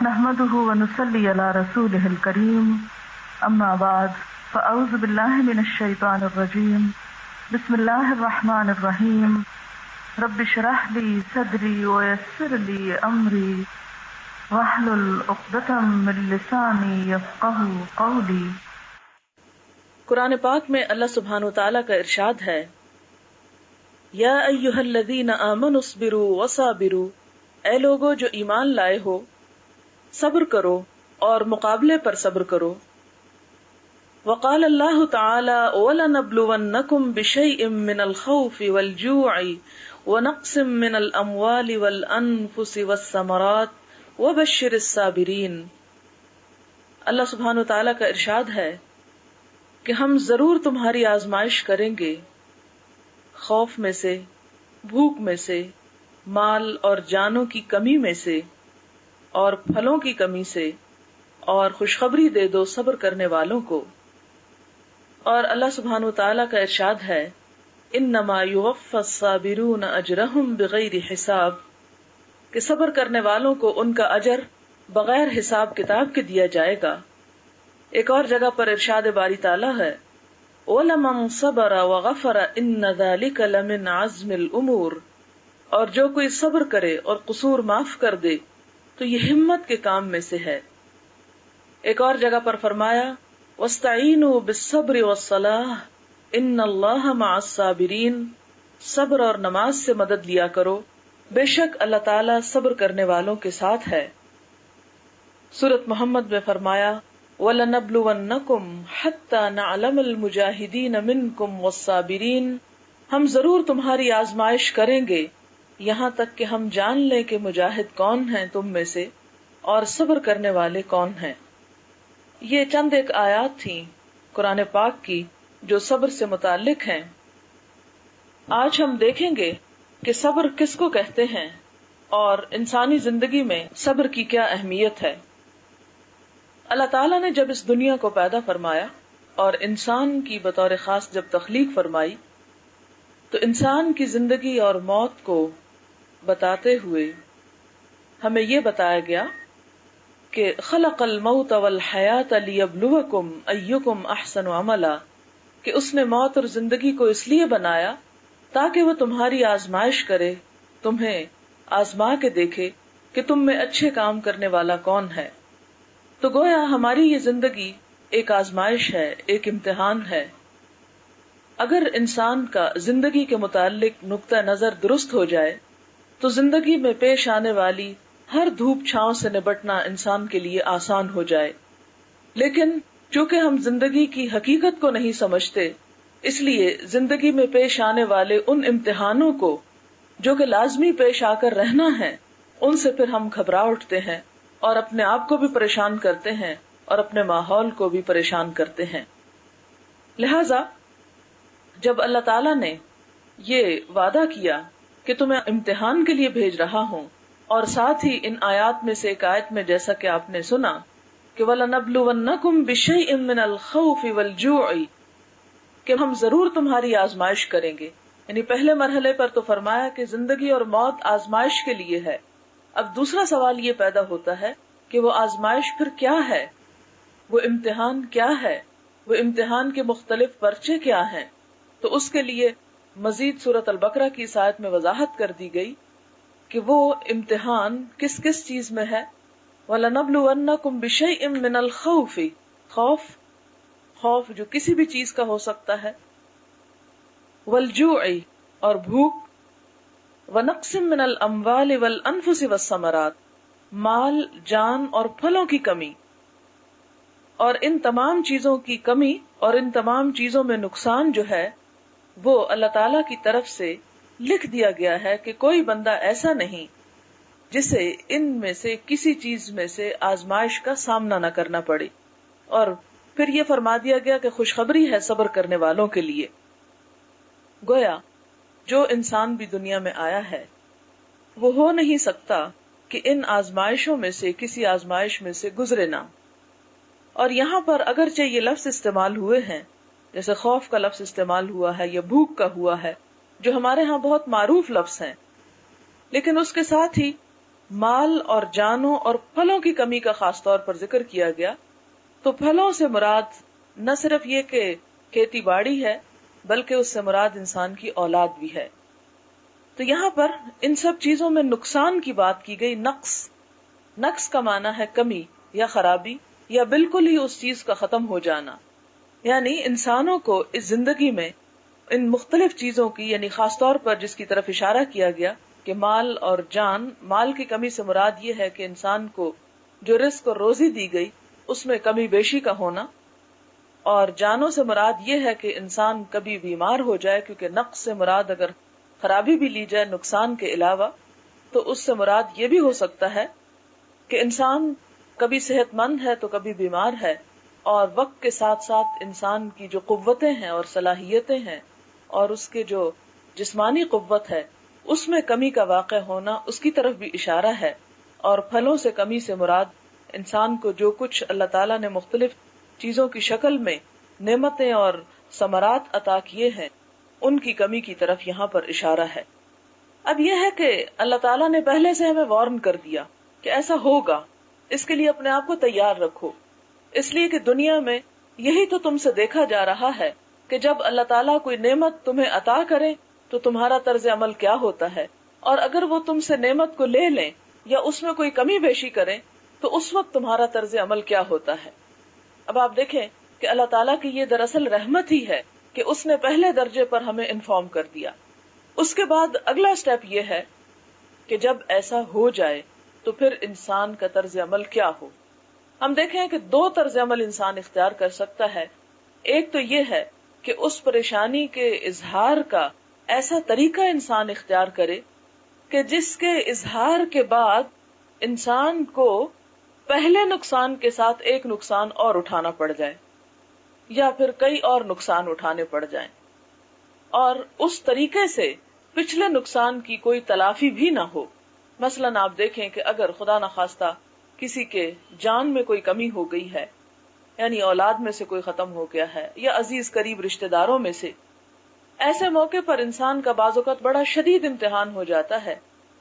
نحمده ونصلي على رسوله الكريم أما بعد فأعوذ بالله من الشيطان الرجيم بسم الله الرحمن الرحيم رب اشرح لي صدري ويسر لي أمري واحلل عقدة من لساني يفقهوا قولي۔ قرآن پاک میں اللہ سبحانہ وتعالیٰ کا ارشاد ہے، یا ایھا الذین آمنوا اصبروا وصابروا، اے لوگو جو ایمان لائے ہو صبر کرو اور مقابلے پر صبر کرو۔ وقال اللہ تعالی وَلَنَبْلُوَنَّكُمْ بِشَيْءٍ مِّنَ الْخَوْفِ وَالْجُوعِ وَنَقْصٍ مِّنَ الْأَمْوَالِ وَالْأَنفُسِ وَالثَّمَرَاتِ وَبَشِّرِ الصَّابِرِينَ۔ اللہ سبحانہ وتعالیٰ کا ارشاد ہے کہ ہم ضرور تمہاری آزمائش کریں گے، خوف میں سے، بھوک میں سے، مال اور جانوں کی کمی میں سے، اور پھلوں کی کمی سے، اور خوشخبری دے دو صبر کرنے والوں کو۔ اور اللہ سبحانہ وتعالیٰ کا ارشاد ہے، انما یوفی الصابرون اجرہم بغیر حساب، کہ صبر کرنے والوں کو ان کا اجر بغیر حساب کتاب کے دیا جائے گا۔ ایک اور جگہ پر ارشاد باری تعالیٰ ہے، وَلَمَنْ صَبَرَ وَغَفَرَ إِنَّ ذَلِكَ لَمِنْ عَزْمِ الْأُمُورِ، اور جو کوئی صبر کرے اور قصور معاف کر دے تو یہ ہمت کے کام میں سے ہے۔ ایک اور جگہ پر فرمایا، وَاسْتَعِینُوا بِالصَّبْرِ وَالصَّلَاةِ إِنَّ اللَّهَ مَعَ الصَّابِرِينَ، صبر اور نماز سے مدد لیا کرو، بے شک اللہ تعالیٰ صبر کرنے والوں کے ساتھ ہے۔ سورۃ محمد میں فرمایا، وَلَنَبْلُوَنَّكُمْ حَتَّى نَعْلَمَ الْمُجَاهِدِينَ مِنْكُمْ وَالصَّابِرِينَ، ہم ضرور تمہاری آزمائش کریں گے یہاں تک کہ ہم جان لیں کہ مجاہد کون ہیں تم میں سے اور صبر کرنے والے کون ہیں۔ یہ چند ایک آیات تھیں قرآن پاک کی جو صبر سے متعلق ہیں۔ آج ہم دیکھیں گے کہ صبر کس کو کہتے ہیں اور انسانی زندگی میں صبر کی کیا اہمیت ہے۔ اللہ تعالیٰ نے جب اس دنیا کو پیدا فرمایا اور انسان کی بطور خاص جب تخلیق فرمائی تو انسان کی زندگی اور موت کو بتاتے ہوئے ہمیں یہ بتایا گیا کہ خلق الموت والحیات لیبلوکم ایکم احسن عملا، کہ اس نے موت اور زندگی کو اس لیے بنایا تاکہ وہ تمہاری آزمائش کرے، تمہیں آزما کے دیکھے کہ تم میں اچھے کام کرنے والا کون ہے۔ تو گویا ہماری یہ زندگی ایک آزمائش ہے، ایک امتحان ہے۔ اگر انسان کا زندگی کے متعلق نقطہ نظر درست ہو جائے تو زندگی میں پیش آنے والی ہر دھوپ چھاؤں سے نبٹنا انسان کے لیے آسان ہو جائے۔ لیکن چونکہ ہم زندگی کی حقیقت کو نہیں سمجھتے، اس لیے زندگی میں پیش آنے والے ان امتحانوں کو جو کہ لازمی پیش آ کر رہنا ہے، ان سے پھر ہم گھبرا اٹھتے ہیں اور اپنے آپ کو بھی پریشان کرتے ہیں اور اپنے ماحول کو بھی پریشان کرتے ہیں۔ لہذا جب اللہ تعالیٰ نے یہ وعدہ کیا کہ تمہیں امتحان کے لیے بھیج رہا ہوں، اور ساتھ ہی ان آیات میں سے ایک آیت میں جیسا کہ آپ نے سنا کہ وَلَنَبْلُوَنَّكُمْ بِشَيْءٍ مِّنَ الْخَوْفِ وَالْجُوعِ، کہ ہم ضرور تمہاری آزمائش کریں گے۔ یعنی پہلے مرحلے پر تو فرمایا کہ زندگی اور موت آزمائش کے لیے ہے۔ اب دوسرا سوال یہ پیدا ہوتا ہے کہ وہ آزمائش پھر کیا ہے، وہ امتحان کیا ہے، وہ امتحان کے مختلف پرچے کیا ہیں۔ تو اس کے لیے مزید سورۃ البقرہ کی اس آیت میں وضاحت کر دی گئی کہ وہ امتحان کس کس چیز میں ہے۔ وَلَنَبْلُوَنَّكُمْ بِشَيْءٍ مِّنَ الْخَوْفِ، خوف جو کسی بھی چیز کا ہو سکتا ہے، وَالْجُوعِ، اور بھوک، وَنَقْصٍ مِّنَ الْأَمْوَالِ وَالْأَنفُسِ وَالثَّمَرَاتِ، مال، جان اور پھلوں کی کمی۔ اور ان تمام چیزوں کی کمی اور ان تمام چیزوں میں نقصان جو ہے وہ اللہ تعالی کی طرف سے لکھ دیا گیا ہے کہ کوئی بندہ ایسا نہیں جسے ان میں سے کسی چیز میں سے آزمائش کا سامنا نہ کرنا پڑے۔ اور پھر یہ فرما دیا گیا کہ خوشخبری ہے صبر کرنے والوں کے لیے۔ گویا جو انسان بھی دنیا میں آیا ہے وہ ہو نہیں سکتا کہ ان آزمائشوں میں سے کسی آزمائش میں سے گزرے نہ۔ اور یہاں پر اگرچہ یہ لفظ استعمال ہوئے ہیں، جیسے خوف کا لفظ استعمال ہوا ہے یا بھوک کا ہوا ہے، جو ہمارے ہاں بہت معروف لفظ ہیں، لیکن اس کے ساتھ ہی مال اور جانوں اور پھلوں کی کمی کا خاص طور پر ذکر کیا گیا، تو پھلوں سے مراد نہ صرف یہ کہ کھیتی باڑی ہے بلکہ اس سے مراد انسان کی اولاد بھی ہے۔ تو یہاں پر ان سب چیزوں میں نقصان کی بات کی گئی۔ نقص کا معنی ہے کمی یا خرابی یا بالکل ہی اس چیز کا ختم ہو جانا، یعنی انسانوں کو اس زندگی میں ان مختلف چیزوں کی، یعنی خاص طور پر جس کی طرف اشارہ کیا گیا کہ مال اور جان، مال کی کمی سے مراد یہ ہے کہ انسان کو جو رزق اور روزی دی گئی اس میں کمی بیشی کا ہونا، اور جانوں سے مراد یہ ہے کہ انسان کبھی بیمار ہو جائے، کیونکہ نقص سے مراد اگر خرابی بھی لی جائے نقصان کے علاوہ تو اس سے مراد یہ بھی ہو سکتا ہے کہ انسان کبھی صحت مند ہے تو کبھی بیمار ہے، اور وقت کے ساتھ ساتھ انسان کی جو قوتیں ہیں اور صلاحیتیں ہیں اور اس کے جو جسمانی قوت ہے اس میں کمی کا واقع ہونا، اس کی طرف بھی اشارہ ہے۔ اور پھلوں سے کمی سے مراد انسان کو جو کچھ اللہ تعالیٰ نے مختلف چیزوں کی شکل میں نعمتیں اور ثمرات عطا کیے ہیں ان کی کمی کی طرف یہاں پر اشارہ ہے۔ اب یہ ہے کہ اللہ تعالیٰ نے پہلے سے ہمیں وارن کر دیا کہ ایسا ہوگا، اس کے لیے اپنے آپ کو تیار رکھو، اس لیے کہ دنیا میں یہی تو تم سے دیکھا جا رہا ہے کہ جب اللہ تعالیٰ کوئی نعمت تمہیں عطا کرے تو تمہارا طرز عمل کیا ہوتا ہے، اور اگر وہ تم سے نعمت کو لے لیں یا اس میں کوئی کمی بیشی کریں تو اس وقت تمہارا طرز عمل کیا ہوتا ہے۔ اب آپ دیکھیں کہ اللہ تعالیٰ کی یہ دراصل رحمت ہی ہے کہ اس نے پہلے درجے پر ہمیں انفارم کر دیا۔ اس کے بعد اگلا سٹیپ یہ ہے کہ جب ایسا ہو جائے تو پھر انسان کا طرز عمل کیا ہو۔ ہم دیکھیں کہ دو طرز عمل انسان اختیار کر سکتا ہے۔ ایک تو یہ ہے کہ اس پریشانی کے اظہار کا ایسا طریقہ انسان اختیار کرے کہ جس کے اظہار کے بعد انسان کو پہلے نقصان کے ساتھ ایک نقصان اور اٹھانا پڑ جائے یا پھر کئی اور نقصان اٹھانے پڑ جائیں، اور اس طریقے سے پچھلے نقصان کی کوئی تلافی بھی نہ ہو۔ مثلاً آپ دیکھیں کہ اگر خدا نخواستہ کسی کے جان میں کوئی کمی ہو گئی ہے، یعنی اولاد میں سے کوئی ختم ہو گیا ہے یا عزیز قریب رشتہ داروں میں سے، ایسے موقع پر انسان کا بعض اوقات بڑا شدید امتحان ہو جاتا ہے،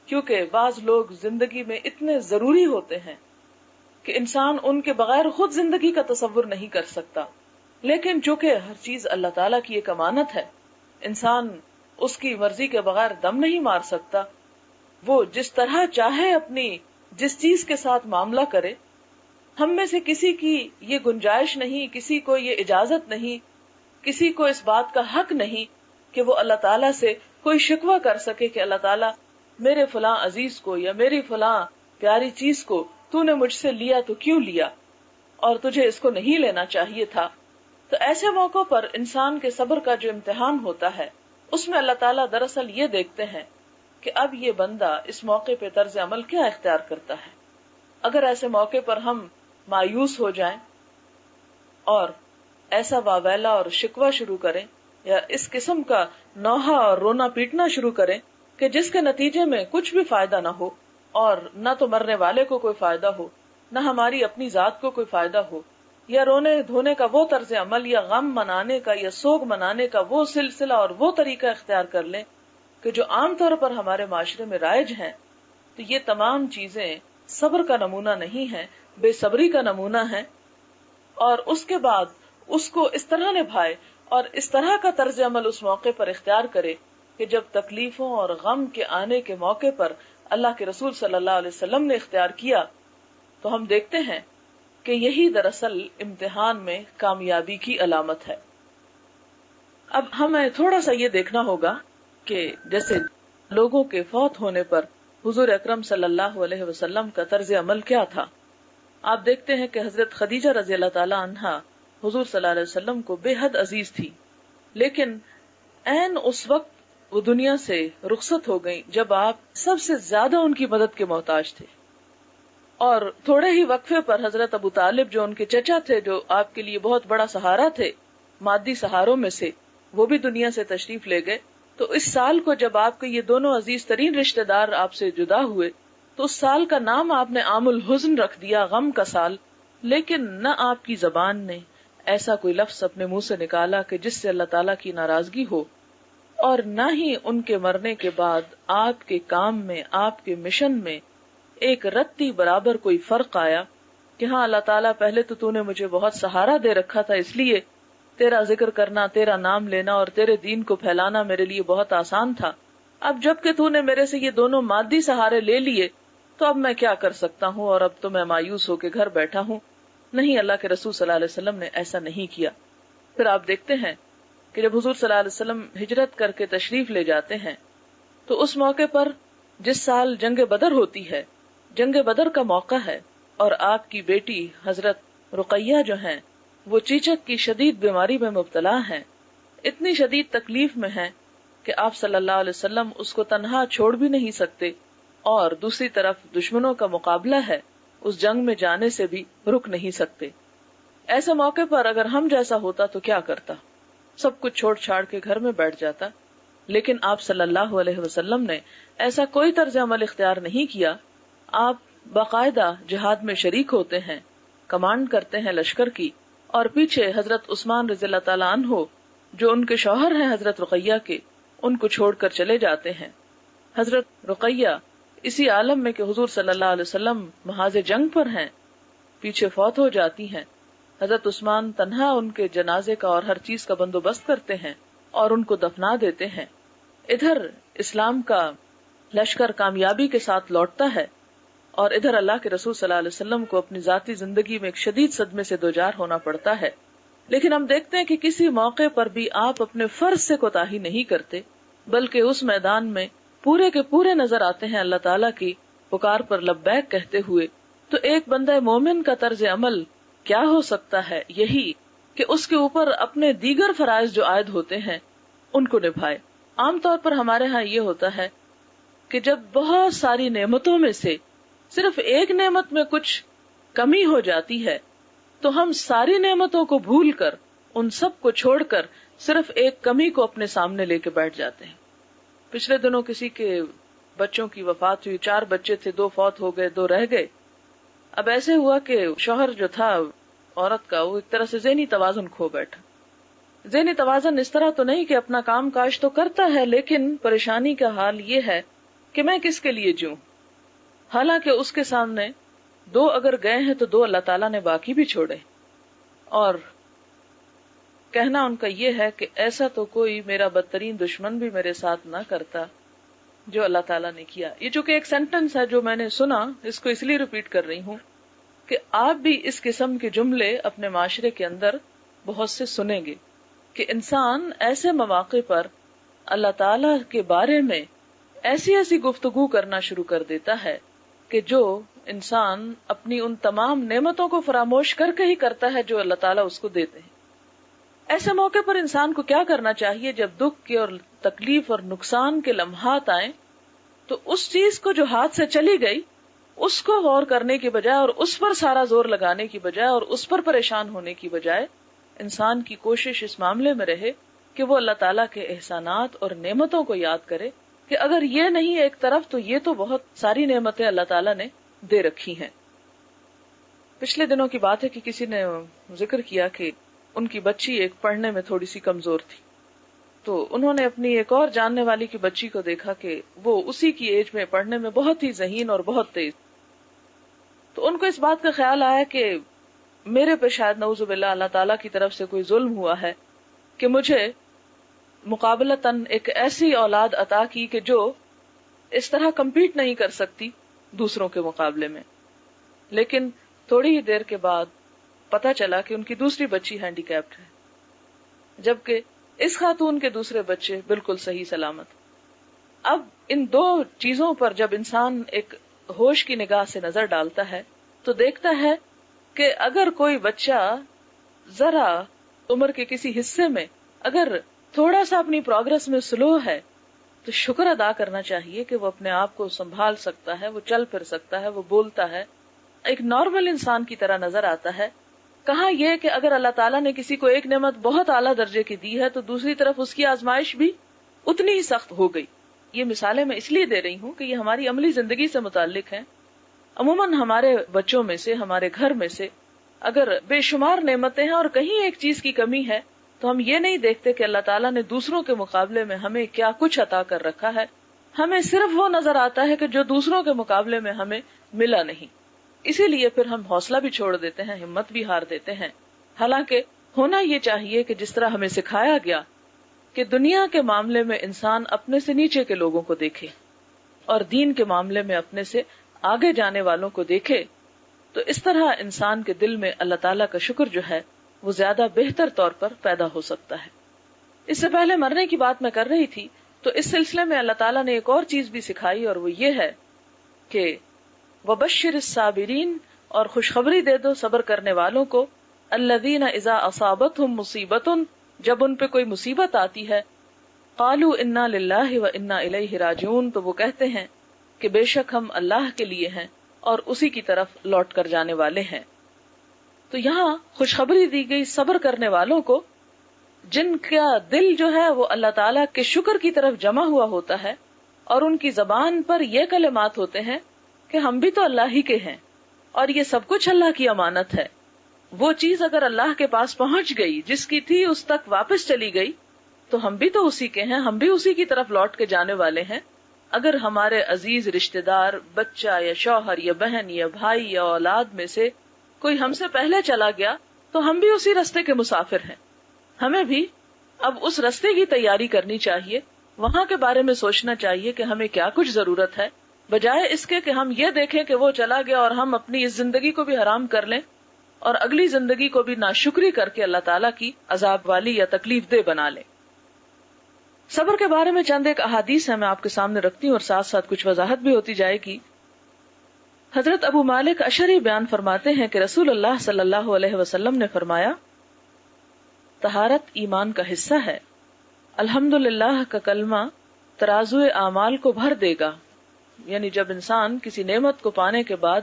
کیونکہ بعض لوگ زندگی میں اتنے ضروری ہوتے ہیں کہ انسان ان کے بغیر خود زندگی کا تصور نہیں کر سکتا، لیکن چونکہ ہر چیز اللہ تعالیٰ کی ایک امانت ہے، انسان اس کی مرضی کے بغیر دم نہیں مار سکتا، وہ جس طرح چاہے اپنی جس چیز کے ساتھ معاملہ کرے۔ ہم میں سے کسی کی یہ گنجائش نہیں، کسی کو یہ اجازت نہیں، کسی کو اس بات کا حق نہیں کہ وہ اللہ تعالیٰ سے کوئی شکوہ کر سکے کہ اللہ تعالیٰ میرے فلاں عزیز کو یا میری فلاں پیاری چیز کو تو نے مجھ سے لیا تو کیوں لیا، اور تجھے اس کو نہیں لینا چاہیے تھا۔ تو ایسے موقعوں پر انسان کے صبر کا جو امتحان ہوتا ہے اس میں اللہ تعالیٰ دراصل یہ دیکھتے ہیں کہ اب یہ بندہ اس موقع پہ طرز عمل کیا اختیار کرتا ہے۔ اگر ایسے موقع پر ہم مایوس ہو جائیں اور ایسا واویلا اور شکوہ شروع کریں یا اس قسم کا نوحہ اور رونا پیٹنا شروع کریں کہ جس کے نتیجے میں کچھ بھی فائدہ نہ ہو، اور نہ تو مرنے والے کو کوئی فائدہ ہو، نہ ہماری اپنی ذات کو کوئی فائدہ ہو، یا رونے دھونے کا وہ طرز عمل یا غم منانے کا یا سوگ منانے کا وہ سلسلہ اور وہ طریقہ اختیار کر لیں کہ جو عام طور پر ہمارے معاشرے میں رائج ہیں، تو یہ تمام چیزیں صبر کا نمونہ نہیں ہیں، بے صبری کا نمونہ ہے۔ اور اس کے بعد اس کو اس طرح نبھائے اور اس طرح کا طرز عمل اس موقع پر اختیار کرے کہ جب تکلیفوں اور غم کے آنے کے موقع پر اللہ کے رسول صلی اللہ علیہ وسلم نے اختیار کیا، تو ہم دیکھتے ہیں کہ یہی دراصل امتحان میں کامیابی کی علامت ہے۔ اب ہمیں تھوڑا سا یہ دیکھنا ہوگا کہ جیسے لوگوں کے فوت ہونے پر حضور اکرم صلی اللہ علیہ وسلم کا طرز عمل کیا تھا۔ آپ دیکھتے ہیں کہ حضرت خدیجہ رضی اللہ تعالی عنہا حضور صلی اللہ علیہ وسلم کو بے حد عزیز تھی، لیکن عین اس وقت وہ دنیا سے رخصت ہو گئی جب آپ سب سے زیادہ ان کی مدد کے محتاج تھے، اور تھوڑے ہی وقفے پر حضرت ابو طالب جو ان کے چچا تھے، جو آپ کے لیے بہت بڑا سہارا تھے مادی سہاروں میں سے، وہ بھی دنیا سے تشریف لے گئے۔ تو اس سال کو جب آپ کے یہ دونوں عزیز ترین رشتہ دار آپ سے جدا ہوئے تو اس سال کا نام آپ نے عام الحزن رکھ دیا، غم کا سال، لیکن نہ آپ کی زبان نے ایسا کوئی لفظ اپنے منہ سے نکالا کہ جس سے اللہ تعالیٰ کی ناراضگی ہو، اور نہ ہی ان کے مرنے کے بعد آپ کے کام میں، آپ کے مشن میں ایک رتی برابر کوئی فرق آیا کہ ہاں اللہ تعالیٰ پہلے تو نے مجھے بہت سہارا دے رکھا تھا، اس لیے تیرا ذکر کرنا، تیرا نام لینا اور تیرے دین کو پھیلانا میرے لیے بہت آسان تھا، اب جب کہ تو نے میرے سے یہ دونوں مادی سہارے لے لیے تو اب میں کیا کر سکتا ہوں، اور اب تو میں مایوس ہو کے گھر بیٹھا ہوں۔ نہیں، اللہ کے رسول صلی اللہ علیہ وسلم نے ایسا نہیں کیا۔ پھر آپ دیکھتے ہیں کہ جب حضور صلی اللہ علیہ وسلم ہجرت کر کے تشریف لے جاتے ہیں تو اس موقع پر جس سال جنگ بدر ہوتی ہے، جنگ بدر کا موقع ہے، اور آپ کی بیٹی حضرت رقیہ جو ہیں وہ چیچک کی شدید بیماری میں مبتلا ہیں، اتنی شدید تکلیف میں ہیں کہ آپ صلی اللہ علیہ وسلم اس کو تنہا چھوڑ بھی نہیں سکتے، اور دوسری طرف دشمنوں کا مقابلہ ہے، اس جنگ میں جانے سے بھی رک نہیں سکتے۔ ایسے موقع پر اگر ہم جیسا ہوتا تو کیا کرتا؟ سب کچھ چھوڑ چھاڑ کے گھر میں بیٹھ جاتا، لیکن آپ صلی اللہ علیہ وسلم نے ایسا کوئی طرز عمل اختیار نہیں کیا۔ آپ باقاعدہ جہاد میں شریک ہوتے ہیں، کمانڈ کرتے ہیں لشکر کی، اور پیچھے حضرت عثمان رضی اللہ تعالیٰ عنہ جو ان کے شوہر ہیں حضرت رقیہ کے، ان کو چھوڑ کر چلے جاتے ہیں۔ حضرت رقیہ اسی عالم میں کہ حضور صلی اللہ علیہ وسلم محاذ جنگ پر ہیں، پیچھے فوت ہو جاتی ہیں۔ حضرت عثمان تنہا ان کے جنازے کا اور ہر چیز کا بندوبست کرتے ہیں اور ان کو دفنا دیتے ہیں۔ ادھر اسلام کا لشکر کامیابی کے ساتھ لوٹتا ہے، اور ادھر اللہ کے رسول صلی اللہ علیہ وسلم کو اپنی ذاتی زندگی میں ایک شدید صدمے سے دوچار ہونا پڑتا ہے۔ لیکن ہم دیکھتے ہیں کہ کسی موقع پر بھی آپ اپنے فرض سے کوتاہی نہیں کرتے، بلکہ اس میدان میں پورے کے پورے نظر آتے ہیں اللہ تعالیٰ کی پکار پر لبیک کہتے ہوئے۔ تو ایک بندہ مومن کا طرز عمل کیا ہو سکتا ہے؟ یہی کہ اس کے اوپر اپنے دیگر فرائض جو عائد ہوتے ہیں ان کو نبھائے۔ عام طور پر ہمارے ہاں یہ ہوتا ہے کہ جب بہت ساری نعمتوں میں سے صرف ایک نعمت میں کچھ کمی ہو جاتی ہے تو ہم ساری نعمتوں کو بھول کر، ان سب کو چھوڑ کر صرف ایک کمی کو اپنے سامنے لے کے بیٹھ جاتے ہیں۔ پچھلے دنوں کسی کے بچوں کی وفات ہوئی، 4 بچے تھے، 2 فوت ہو گئے، 2 رہ گئے۔ اب ایسے ہوا کہ شوہر جو تھا عورت کا، وہ ایک طرح سے ذہنی توازن کھو بیٹھا۔ ذہنی توازن اس طرح تو نہیں کہ اپنا کام کاج تو کرتا ہے، لیکن پریشانی کا حال یہ ہے کہ میں کس کے لیے جیوں، حالانکہ اس کے سامنے 2 اگر گئے ہیں تو 2 اللہ تعالیٰ نے باقی بھی چھوڑے، اور کہنا ان کا یہ ہے کہ ایسا تو کوئی میرا بدترین دشمن بھی میرے ساتھ نہ کرتا جو اللہ تعالیٰ نے کیا۔ یہ چونکہ ایک سینٹنس ہے جو میں نے سنا، اس کو اس لیے ریپیٹ کر رہی ہوں کہ آپ بھی اس قسم کے جملے اپنے معاشرے کے اندر بہت سے سنیں گے کہ انسان ایسے مواقع پر اللہ تعالیٰ کے بارے میں ایسی ایسی گفتگو کرنا شروع کر دیتا ہے کہ جو انسان اپنی ان تمام نعمتوں کو فراموش کر کے ہی کرتا ہے جو اللہ تعالیٰ اس کو دیتے ہیں۔ ایسے موقع پر انسان کو کیا کرنا چاہیے؟ جب دکھ کے اور تکلیف اور نقصان کے لمحات آئیں تو اس چیز کو جو ہاتھ سے چلی گئی اس کو غور کرنے کی بجائے اور اس پر سارا زور لگانے کی بجائے اور اس پر پریشان ہونے کی بجائے انسان کی کوشش اس معاملے میں رہے کہ وہ اللہ تعالیٰ کے احسانات اور نعمتوں کو یاد کرے کہ اگر یہ نہیں ایک طرف تو یہ تو بہت ساری نعمتیں اللہ تعالیٰ نے دے رکھی ہیں۔ پچھلے دنوں کی بات ہے کہ کسی نے ذکر کیا کہ ان کی بچی ایک پڑھنے میں تھوڑی سی کمزور تھی، تو انہوں نے اپنی ایک اور جاننے والی کی بچی کو دیکھا کہ وہ اسی کی ایج میں پڑھنے میں بہت ہی ذہین اور بہت تیز، تو ان کو اس بات کا خیال آیا کہ میرے پہ شاید نعوذ باللہ اللہ تعالیٰ کی طرف سے کوئی ظلم ہوا ہے کہ مجھے مقابلتاً ایک ایسی اولاد عطا کی کہ جو اس طرح کمپیٹ نہیں کر سکتی دوسروں کے مقابلے میں۔ لیکن تھوڑی ہی دیر کے بعد پتا چلا کہ ان کی دوسری بچی ہینڈی کیپڈ ہے، جبکہ اس خاتون کے دوسرے بچے بالکل صحیح سلامت۔ اب ان 2 چیزوں پر جب انسان ایک ہوش کی نگاہ سے نظر ڈالتا ہے تو دیکھتا ہے کہ اگر کوئی بچہ ذرا عمر کے کسی حصے میں اگر تھوڑا سا اپنی پروگرس میں سلو ہے تو شکر ادا کرنا چاہیے کہ وہ اپنے آپ کو سنبھال سکتا ہے، وہ چل پھر سکتا ہے، وہ بولتا ہے، ایک نارمل انسان کی طرح نظر آتا ہے۔ کہاں یہ کہ اگر اللہ تعالیٰ نے کسی کو ایک نعمت بہت اعلیٰ درجے کی دی ہے تو دوسری طرف اس کی آزمائش بھی اتنی ہی سخت ہو گئی۔ یہ مثالیں میں اس لیے دے رہی ہوں کہ یہ ہماری عملی زندگی سے متعلق ہیں۔ عموماً ہمارے بچوں میں سے، ہمارے گھر میں سے اگر بے شمار نعمتیں ہیں اور کہیں ایک چیز کی کمی ہے تو ہم یہ نہیں دیکھتے کہ اللہ تعالیٰ نے دوسروں کے مقابلے میں ہمیں کیا کچھ عطا کر رکھا ہے، ہمیں صرف وہ نظر آتا ہے کہ جو دوسروں کے مقابلے میں ہمیں ملا نہیں، اسی لیے پھر ہم حوصلہ بھی چھوڑ دیتے ہیں، ہمت بھی ہار دیتے ہیں. حالانکہ ہونا یہ چاہیے کہ جس طرح ہمیں سکھایا گیا کہ دنیا کے معاملے میں انسان اپنے سے نیچے کے لوگوں کو دیکھے اور دین کے معاملے میں اپنے سے آگے جانے والوں کو دیکھے، تو اس طرح انسان کے دل میں اللہ تعالیٰ کا شکر جو ہے وہ زیادہ بہتر طور پر پیدا ہو سکتا ہے. اس سے پہلے مرنے کی بات میں کر رہی تھی، تو اس سلسلے میں اللہ تعالیٰ نے ایک اور چیز بھی سکھائی، اور وہ یہ ہے کہ وبشر الصابرین، اور خوشخبری دے دو صبر کرنے والوں کو، الذین اذا اصابتہم مصیبۃ، جب ان پہ کوئی مصیبت آتی ہے، قالوا انا للہ وانا الیہ راجعون، تو وہ کہتے ہیں کہ بے شک ہم اللہ کے لیے ہیں اور اسی کی طرف لوٹ کر جانے والے ہیں. تو یہاں خوشخبری دی گئی صبر کرنے والوں کو، جن کا دل جو ہے وہ اللہ تعالیٰ کے شکر کی طرف جمع ہوا ہوتا ہے، اور ان کی زبان پر یہ کلمات ہوتے ہیں کہ ہم بھی تو اللہ ہی کے ہیں اور یہ سب کچھ اللہ کی امانت ہے. وہ چیز اگر اللہ کے پاس پہنچ گئی، جس کی تھی اس تک واپس چلی گئی، تو ہم بھی تو اسی کے ہیں، ہم بھی اسی کی طرف لوٹ کے جانے والے ہیں. اگر ہمارے عزیز رشتہ دار، بچہ یا شوہر یا بہن یا بھائی یا اولاد میں سے کوئی ہم سے پہلے چلا گیا، تو ہم بھی اسی رستے کے مسافر ہیں. ہمیں بھی اب اس رستے کی تیاری کرنی چاہیے، وہاں کے بارے میں سوچنا چاہیے کہ ہمیں کیا کچھ ضرورت ہے، بجائے اس کے کہ ہم یہ دیکھیں کہ وہ چلا گیا اور ہم اپنی اس زندگی کو بھی حرام کر لیں اور اگلی زندگی کو بھی ناشکری کر کے اللہ تعالیٰ کی عذاب والی یا تکلیف دہ بنا لیں. صبر کے بارے میں چند ایک احادیث ہیں، میں آپ کے سامنے رکھتی ہوں اور ساتھ ساتھ کچھ وضاحت بھی ہوتی جائے گی. حضرت ابو مالک اشعری بیان فرماتے ہیں کہ رسول اللہ صلی اللہ علیہ وسلم نے فرمایا، طہارت ایمان کا حصہ ہے. الحمدللہ کا کلمہ ترازو اعمال کو بھر دے گا. یعنی جب انسان کسی نعمت کو پانے کے بعد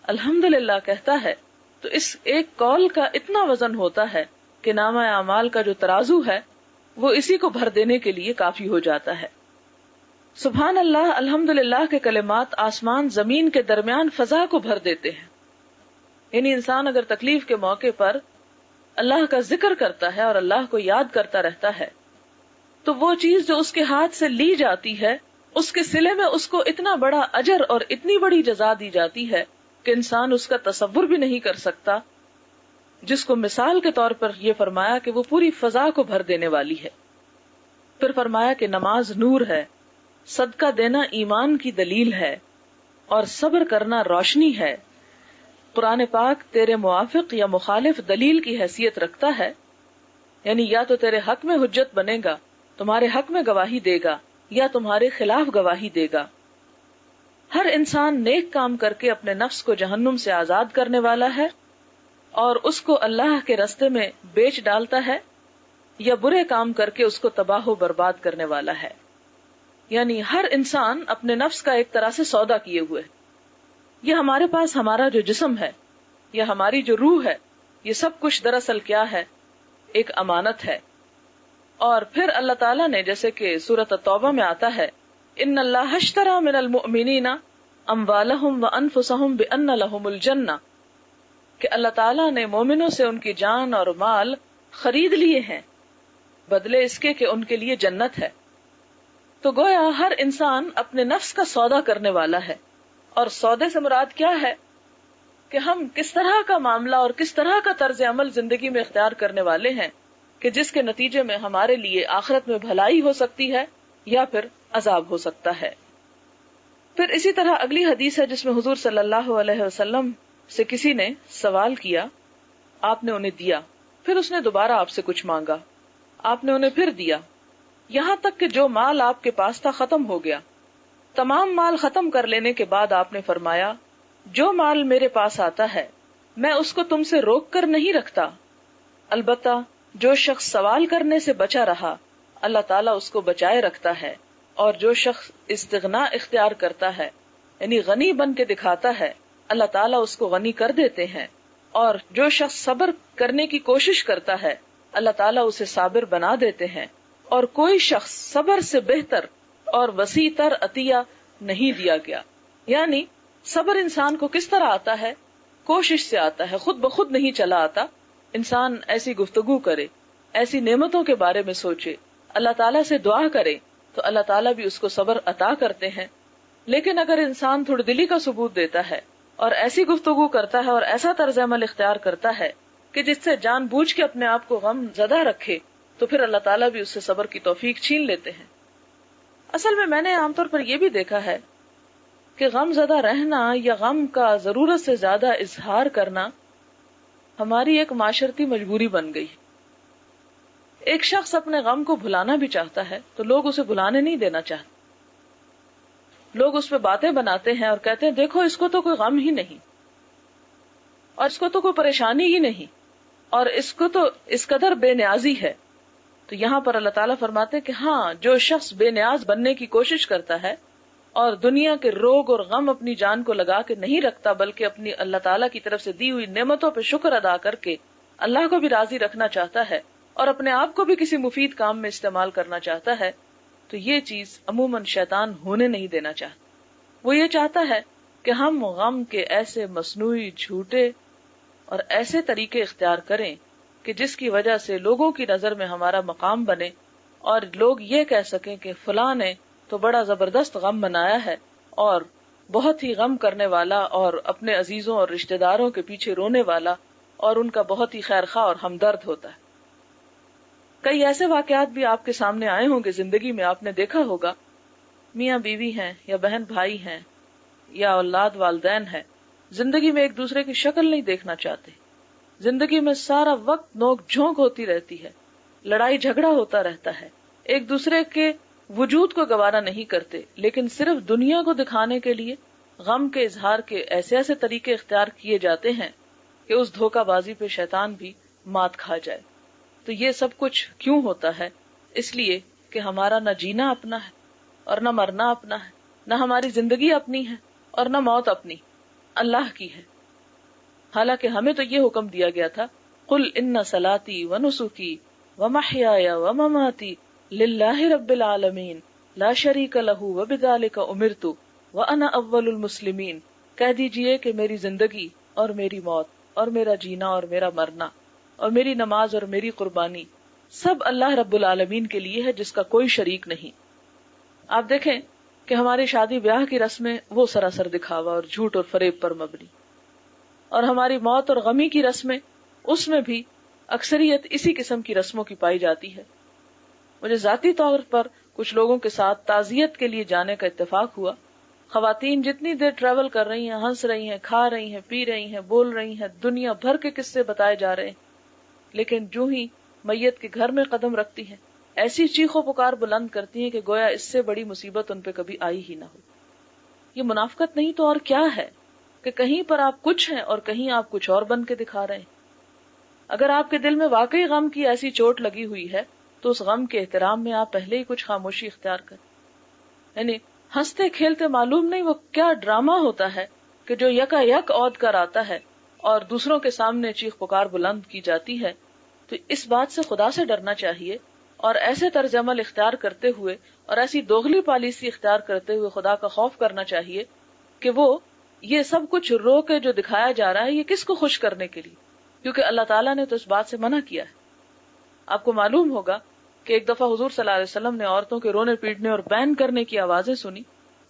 الحمدللہ کہتا ہے تو اس ایک قول کا اتنا وزن ہوتا ہے کہ نامہ اعمال کا جو ترازو ہے وہ اسی کو بھر دینے کے لیے کافی ہو جاتا ہے. سبحان اللہ، الحمدللہ کے کلمات آسمان زمین کے درمیان فضا کو بھر دیتے ہیں. یعنی انسان اگر تکلیف کے موقع پر اللہ کا ذکر کرتا ہے اور اللہ کو یاد کرتا رہتا ہے، تو وہ چیز جو اس کے ہاتھ سے لی جاتی ہے، اس کے صلے میں اس کو اتنا بڑا اجر اور اتنی بڑی جزا دی جاتی ہے کہ انسان اس کا تصور بھی نہیں کر سکتا، جس کو مثال کے طور پر یہ فرمایا کہ وہ پوری فضا کو بھر دینے والی ہے. پھر فرمایا کہ نماز نور ہے، صدقہ دینا ایمان کی دلیل ہے، اور صبر کرنا روشنی ہے. قرآن پاک تیرے موافق یا مخالف دلیل کی حیثیت رکھتا ہے، یعنی یا تو تیرے حق میں حجت بنے گا، تمہارے حق میں گواہی دے گا، یا تمہارے خلاف گواہی دے گا. ہر انسان نیک کام کر کے اپنے نفس کو جہنم سے آزاد کرنے والا ہے اور اس کو اللہ کے راستے میں بیچ ڈالتا ہے، یا برے کام کر کے اس کو تباہ و برباد کرنے والا ہے. یعنی ہر انسان اپنے نفس کا ایک طرح سے سودا کیے ہوئے. یہ ہمارے پاس ہمارا جو جسم ہے یا ہماری جو روح ہے، یہ سب کچھ دراصل کیا ہے؟ ایک امانت ہے. اور پھر اللہ تعالیٰ نے، جیسے کہ سورۃ التوبہ میں آتا ہے، ان اللہ اشتری من المؤمنین اموالہم وانفسہم بان لہم الجنہ، کہ اللہ تعالیٰ نے مومنوں سے ان کی جان اور مال خرید لیے ہیں بدلے اس کے کہ ان کے لیے جنت ہے. تو گویا ہر انسان اپنے نفس کا سودا کرنے والا ہے. اور سودے سے مراد کیا ہے؟ کہ ہم کس طرح کا معاملہ اور کس طرح کا طرز عمل زندگی میں اختیار کرنے والے ہیں کہ جس کے نتیجے میں ہمارے لیے آخرت میں بھلائی ہو سکتی ہے یا پھر عذاب ہو سکتا ہے. پھر اسی طرح اگلی حدیث ہے جس میں حضور صلی اللہ علیہ وسلم سے کسی نے سوال کیا، آپ نے انہیں دیا، پھر اس نے دوبارہ آپ سے کچھ مانگا، آپ نے انہیں پھر دیا، یہاں تک کہ جو مال آپ کے پاس تھا ختم ہو گیا. تمام مال ختم کر لینے کے بعد آپ نے فرمایا، جو مال میرے پاس آتا ہے میں اس کو تم سے روک کر نہیں رکھتا، البتہ جو شخص سوال کرنے سے بچا رہا اللہ تعالیٰ اس کو بچائے رکھتا ہے، اور جو شخص استغنا اختیار کرتا ہے یعنی غنی بن کے دکھاتا ہے اللہ تعالیٰ اس کو غنی کر دیتے ہیں، اور جو شخص صبر کرنے کی کوشش کرتا ہے اللہ تعالیٰ اسے صابر بنا دیتے ہیں. اور کوئی شخص صبر سے بہتر اور وسیع تر عطیہ نہیں دیا گیا. یعنی صبر انسان کو کس طرح آتا ہے؟ کوشش سے آتا ہے، خود بخود نہیں چلا آتا. انسان ایسی گفتگو کرے، ایسی نعمتوں کے بارے میں سوچے، اللہ تعالیٰ سے دعا کرے تو اللہ تعالیٰ بھی اس کو صبر عطا کرتے ہیں. لیکن اگر انسان تھوڑی دلی کا ثبوت دیتا ہے اور ایسی گفتگو کرتا ہے اور ایسا طرز عمل اختیار کرتا ہے کہ جس سے جان بوجھ کے اپنے آپ کو غم زدہ رکھے، تو پھر اللہ تعالیٰ بھی اس سے صبر کی توفیق چھین لیتے ہیں. اصل میں نے عام طور پر یہ بھی دیکھا ہے کہ غم زدہ رہنا یا غم کا ضرورت سے زیادہ اظہار کرنا ہماری ایک معاشرتی مجبوری بن گئی. ایک شخص اپنے غم کو بھلانا بھی چاہتا ہے تو لوگ اسے بھلانے نہیں دینا چاہتے. لوگ اس پہ باتیں بناتے ہیں اور کہتے ہیں دیکھو اس کو تو کوئی غم ہی نہیں، اور اس کو تو کوئی پریشانی ہی نہیں، اور اس کو تو اس قدر بے نیازی ہے. تو یہاں پر اللہ تعالیٰ فرماتے ہیں کہ ہاں، جو شخص بے نیاز بننے کی کوشش کرتا ہے اور دنیا کے روگ اور غم اپنی جان کو لگا کے نہیں رکھتا، بلکہ اپنی اللہ تعالیٰ کی طرف سے دی ہوئی نعمتوں پہ شکر ادا کر کے اللہ کو بھی راضی رکھنا چاہتا ہے اور اپنے آپ کو بھی کسی مفید کام میں استعمال کرنا چاہتا ہے، تو یہ چیز عموماً شیطان ہونے نہیں دینا چاہتا. وہ یہ چاہتا ہے کہ ہم غم کے ایسے مصنوعی، جھوٹے اور ایسے طریقے اختیار کریں کہ جس کی وجہ سے لوگوں کی نظر میں ہمارا مقام بنے اور لوگ یہ کہہ سکیں کہ فلاں نے تو بڑا زبردست غم منایا ہے اور بہت ہی غم کرنے والا اور اپنے عزیزوں اور رشتہ داروں کے پیچھے رونے والا اور ان کا بہت ہی خیر خواہ اور ہمدرد ہوتا ہے. کئی ایسے واقعات بھی آپ کے سامنے آئے ہوں گے زندگی میں، آپ نے دیکھا ہوگا میاں بیوی ہیں یا بہن بھائی ہیں یا اولاد والدین ہیں، زندگی میں ایک دوسرے کی شکل نہیں دیکھنا چاہتے، زندگی میں سارا وقت نوک جھونک ہوتی رہتی ہے، لڑائی جھگڑا ہوتا رہتا ہے، ایک دوسرے کے وجود کو گوارا نہیں کرتے، لیکن صرف دنیا کو دکھانے کے لیے غم کے اظہار کے ایسے ایسے طریقے اختیار کیے جاتے ہیں کہ اس دھوکہ بازی پہ شیطان بھی مات کھا جائے. تو یہ سب کچھ کیوں ہوتا ہے؟ اس لیے کہ ہمارا نہ جینا اپنا ہے اور نہ مرنا اپنا ہے، نہ ہماری زندگی اپنی ہے اور نہ موت اپنی، اللہ کی ہے. حالانکہ ہمیں تو یہ حکم دیا گیا تھا قل ان صلاتی ونسکی ومحیای ومماتی للہ رب العالمین لا شریک لہ وبذلک امرت وانا اول المسلمین. کہہ دیجئے کہ میری زندگی اور میری موت اور میرا جینا اور میرا مرنا اور میری نماز اور میری قربانی سب اللہ رب العالمین کے لیے ہے جس کا کوئی شریک نہیں. آپ دیکھیں کہ ہماری شادی بیاہ کی رسمیں وہ سراسر دکھاوا اور جھوٹ اور فریب پر مبنی، اور ہماری موت اور غمی کی رسمیں اس میں بھی اکثریت اسی قسم کی رسموں کی پائی جاتی ہے. مجھے ذاتی طور پر کچھ لوگوں کے ساتھ تعزیت کے لیے جانے کا اتفاق ہوا. خواتین جتنی دیر ٹریول کر رہی ہیں، ہنس رہی ہیں، کھا رہی ہیں، پی رہی ہیں، بول رہی ہیں، دنیا بھر کے قصے بتائے جا رہے ہیں، لیکن جو ہی میت کے گھر میں قدم رکھتی ہیں ایسی چیخ و پکار بلند کرتی ہیں کہ گویا اس سے بڑی مصیبت ان پہ کبھی آئی ہی نہ ہو. یہ منافقت نہیں تو اور کیا ہے کہ کہیں پر آپ کچھ ہیں اور کہیں آپ کچھ اور بن کے دکھا رہے ہیں. اگر آپ کے دل میں واقعی غم کی ایسی چوٹ لگی ہوئی ہے تو اس غم کے احترام میں آپ پہلے ہی کچھ خاموشی اختیار کریں. یعنی ہنستے کھیلتے معلوم نہیں وہ کیا ڈرامہ ہوتا ہے کہ جو یکا یک عود کر آتا ہے اور دوسروں کے سامنے چیخ پکار بلند کی جاتی ہے. تو اس بات سے خدا سے ڈرنا چاہیے اور ایسے طرز عمل اختیار کرتے ہوئے اور ایسی دوغلی پالیسی اختیار کرتے ہوئے خدا کا خوف کرنا چاہیے کہ وہ یہ سب کچھ رو کے جو دکھایا جا رہا ہے یہ کس کو خوش کرنے کے لیے، کیونکہ اللہ تعالیٰ نے تو اس بات سے منع کیا ہے. آپ کو معلوم ہوگا کہ ایک دفعہ حضور صلی اللہ علیہ وسلم نے عورتوں کے رونے پیٹنے اور بین کرنے کی آوازیں سنی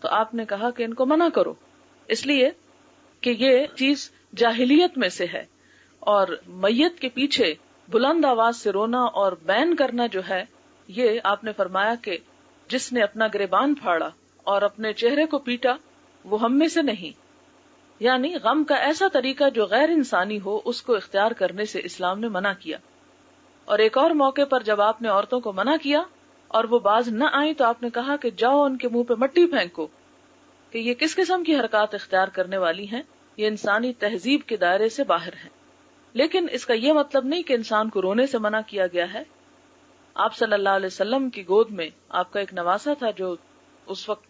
تو آپ نے کہا کہ ان کو منع کرو، اس لیے کہ یہ چیز جاہلیت میں سے ہے، اور میت کے پیچھے بلند آواز سے رونا اور بین کرنا جو ہے یہ آپ نے فرمایا کہ جس نے اپنا گریبان پھاڑا اور اپنے چہرے کو پیٹا وہ ہم میں سے نہیں. یعنی غم کا ایسا طریقہ جو غیر انسانی ہو اس کو اختیار کرنے سے اسلام نے منع کیا. اور ایک اور موقع پر جب آپ نے عورتوں کو منع کیا اور وہ باز نہ آئیں تو آپ نے کہا کہ جاؤ ان کے منہ پہ مٹی پھینکو، کہ یہ کس قسم کی حرکات اختیار کرنے والی ہیں، یہ انسانی تہذیب کے دائرے سے باہر ہیں. لیکن اس کا یہ مطلب نہیں کہ انسان کو رونے سے منع کیا گیا ہے. آپ صلی اللہ علیہ وسلم کی گود میں آپ کا ایک نواسا تھا جو اس وقت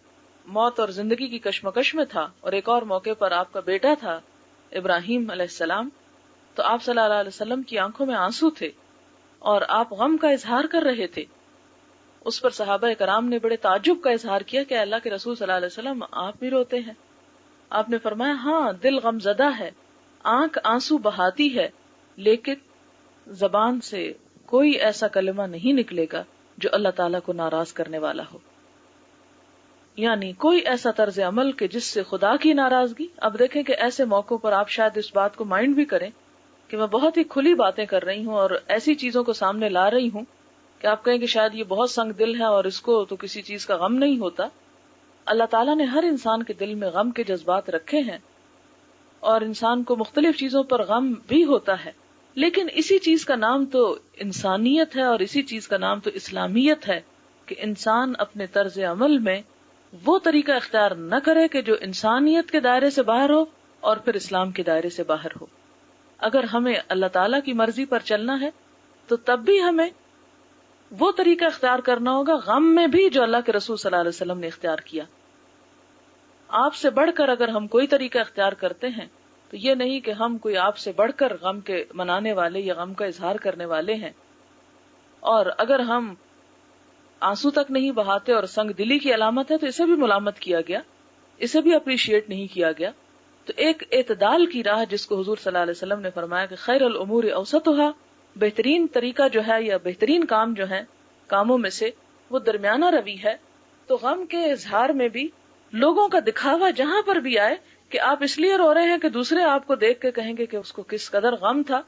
موت اور زندگی کی کشمکش میں تھا، اور ایک اور موقع پر آپ کا بیٹا تھا ابراہیم علیہ السلام. تو آپ صلی اللہ علیہ وسلم کی آنکھوں میں آنسو تھے اور آپ غم کا اظہار کر رہے تھے. اس پر صحابہ کرام نے بڑے تعجب کا اظہار کیا کہ اللہ کے رسول صلی اللہ علیہ وسلم آپ بھی روتے ہیں. آپ نے فرمایا ہاں، دل غم زدہ ہے، آنکھ آنسو بہاتی ہے، لیکن زبان سے کوئی ایسا کلمہ نہیں نکلے گا جو اللہ تعالیٰ کو ناراض کرنے والا ہو. یعنی کوئی ایسا طرز عمل کہ جس سے خدا کی ناراضگی. اب دیکھیں کہ ایسے موقعوں پر آپ شاید اس بات کو مائنڈ بھی کریں کہ میں بہت ہی کھلی باتیں کر رہی ہوں اور ایسی چیزوں کو سامنے لا رہی ہوں کہ آپ کہیں کہ شاید یہ بہت سنگ دل ہے اور اس کو تو کسی چیز کا غم نہیں ہوتا. اللہ تعالیٰ نے ہر انسان کے دل میں غم کے جذبات رکھے ہیں اور انسان کو مختلف چیزوں پر غم بھی ہوتا ہے، لیکن اسی چیز کا نام تو انسانیت ہے اور اسی چیز کا نام تو اسلامیت ہے کہ انسان اپنے طرز عمل میں وہ طریقہ اختیار نہ کرے کہ جو انسانیت کے دائرے سے باہر ہو اور پھر اسلام کے دائرے سے باہر ہو. اگر ہمیں اللہ تعالیٰ کی مرضی پر چلنا ہے تو تب بھی ہمیں وہ طریقہ اختیار کرنا ہوگا غم میں بھی جو اللہ کے رسول صلی اللہ علیہ وسلم نے اختیار کیا. آپ سے بڑھ کر اگر ہم کوئی طریقہ اختیار کرتے ہیں تو یہ نہیں کہ ہم کوئی آپ سے بڑھ کر غم کے منانے والے یا غم کا اظہار کرنے والے ہیں. اور اگر ہم آنسو تک نہیں بہاتے اور سنگ دلی کی علامت ہے تو اسے بھی ملامت کیا گیا، اسے بھی اپریشیٹ نہیں کیا گیا. تو ایک اعتدال کی راہ جس کو حضور صلی اللہ علیہ وسلم نے فرمایا کہ خیر الامور اوسطها، بہترین طریقہ جو ہے یا بہترین کام جو ہے کاموں میں سے وہ درمیانہ روی ہے. تو غم کے اظہار میں بھی لوگوں کا دکھاوا جہاں پر بھی آئے کہ آپ اس لیے رو رہے ہیں کہ دوسرے آپ کو دیکھ کے کہیں گے کہ اس کو کس قدر غم تھا،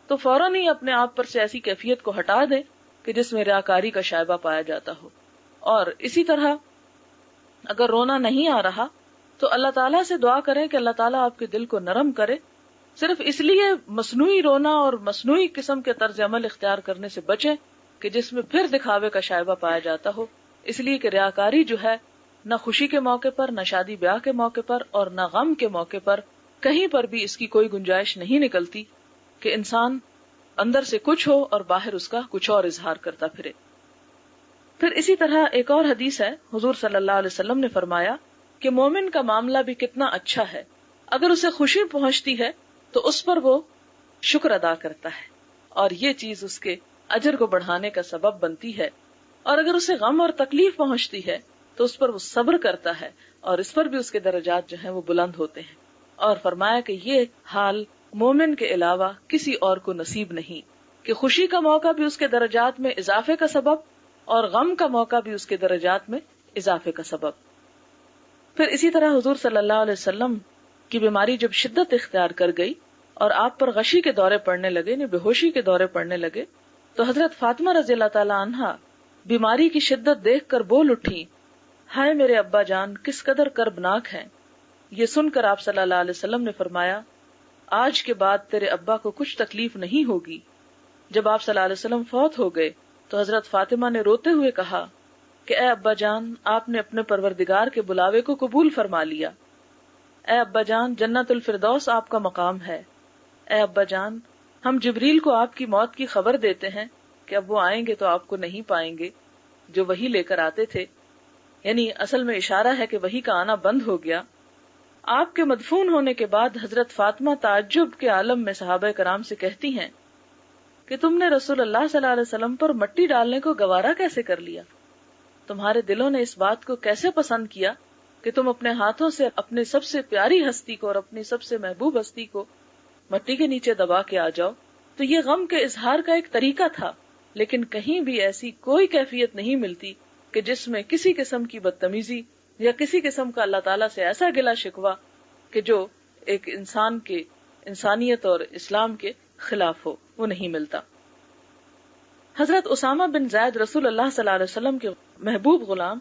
تو فوراً ہی اپنے آپ پر سے ایسی کیفیت کو ہٹا دیں کہ جس میں ریاکاری کا شائبہ پایا جاتا ہو. اور اسی طرح اگر رونا نہیں آ رہا تو اللہ تعالیٰ سے دعا کریں کہ اللہ تعالیٰ آپ کے دل کو نرم کرے. صرف اس لیے مصنوعی رونا اور مصنوعی قسم کے طرز عمل اختیار کرنے سے بچیں کہ جس میں پھر دکھاوے کا شائبہ پایا جاتا ہو. اس لیے کہ ریاکاری جو ہے نہ خوشی کے موقع پر، نہ شادی بیاہ کے موقع پر اور نہ غم کے موقع پر کہیں پر بھی اس کی کوئی گنجائش نہیں نکلتی کہ انسان اندر سے کچھ ہو اور باہر اس کا کچھ اور اظہار کرتا پھرے. پھر اسی طرح ایک اور حدیث ہے، حضور صلی اللہ علیہ وسلم نے فرمایا کہ مومن کا معاملہ بھی کتنا اچھا ہے، اگر اسے خوشی پہنچتی ہے تو اس پر وہ شکر ادا کرتا ہے اور یہ چیز اس کے اجر کو بڑھانے کا سبب بنتی ہے، اور اگر اسے غم اور تکلیف پہنچتی ہے تو اس پر وہ صبر کرتا ہے اور اس پر بھی اس کے درجات جو ہیں وہ بلند ہوتے ہیں. اور فرمایا کہ یہ حال مومن کے علاوہ کسی اور کو نصیب نہیں کہ خوشی کا موقع بھی اس کے درجات میں اضافے کا سبب اور غم کا موقع بھی اس کے درجات میں اضافے کا سبب. پھر اسی طرح حضور صلی اللہ علیہ وسلم کی بیماری جب شدت اختیار کر گئی اور آپ پر غشی کے دورے پڑنے لگے، بے ہوشی کے دورے پڑنے لگے، تو حضرت فاطمہ رضی اللہ تعالی عنہا بیماری کی شدت دیکھ کر بول اٹھی، ہائے میرے ابا جان کس قدر کربناک ہیں. یہ سن کر آپ صلی اللہ علیہ وسلم نے فرمایا، آج کے بعد تیرے ابا کو کچھ تکلیف نہیں ہوگی. جب آپ صلی اللہ علیہ وسلم فوت ہو گئے تو حضرت فاطمہ نے روتے ہوئے کہا کہ اے ابا جان، آپ نے اپنے پروردگار کے بلاوے کو قبول فرما لیا. اے ابا جان، جنت الفردوس آپ کا مقام ہے. اے ابا جان، ہم جبریل کو آپ کی موت کی خبر دیتے ہیں کہ اب وہ آئیں گے تو آپ کو نہیں پائیں گے جو وہی لے کر آتے تھے. یعنی اصل میں اشارہ ہے کہ وہی کا آنا بند ہو گیا. آپ کے مدفون ہونے کے بعد حضرت فاطمہ تعجب کے عالم میں صحابہ کرام سے کہتی ہیں کہ تم نے رسول اللہ صلی اللہ علیہ وسلم پر مٹی ڈالنے کو گوارا کیسے کر لیا؟ تمہارے دلوں نے اس بات کو کیسے پسند کیا کہ تم اپنے ہاتھوں سے اپنے سب سے پیاری ہستی کو اور اپنی سب سے محبوب ہستی کو مٹی کے نیچے دبا کے آ جاؤ؟ تو یہ غم کے اظہار کا ایک طریقہ تھا، لیکن کہیں بھی ایسی کوئی کیفیت نہیں ملتی کہ جس میں کسی قسم کی بدتمیزی یا کسی قسم کا اللہ تعالیٰ سے ایسا گلا شکوہ کہ جو ایک انسان کے انسانیت اور اسلام کے خلاف ہو، وہ نہیں ملتا. حضرت اسامہ بن زید رسول اللہ صلی اللہ علیہ وسلم کے محبوب غلام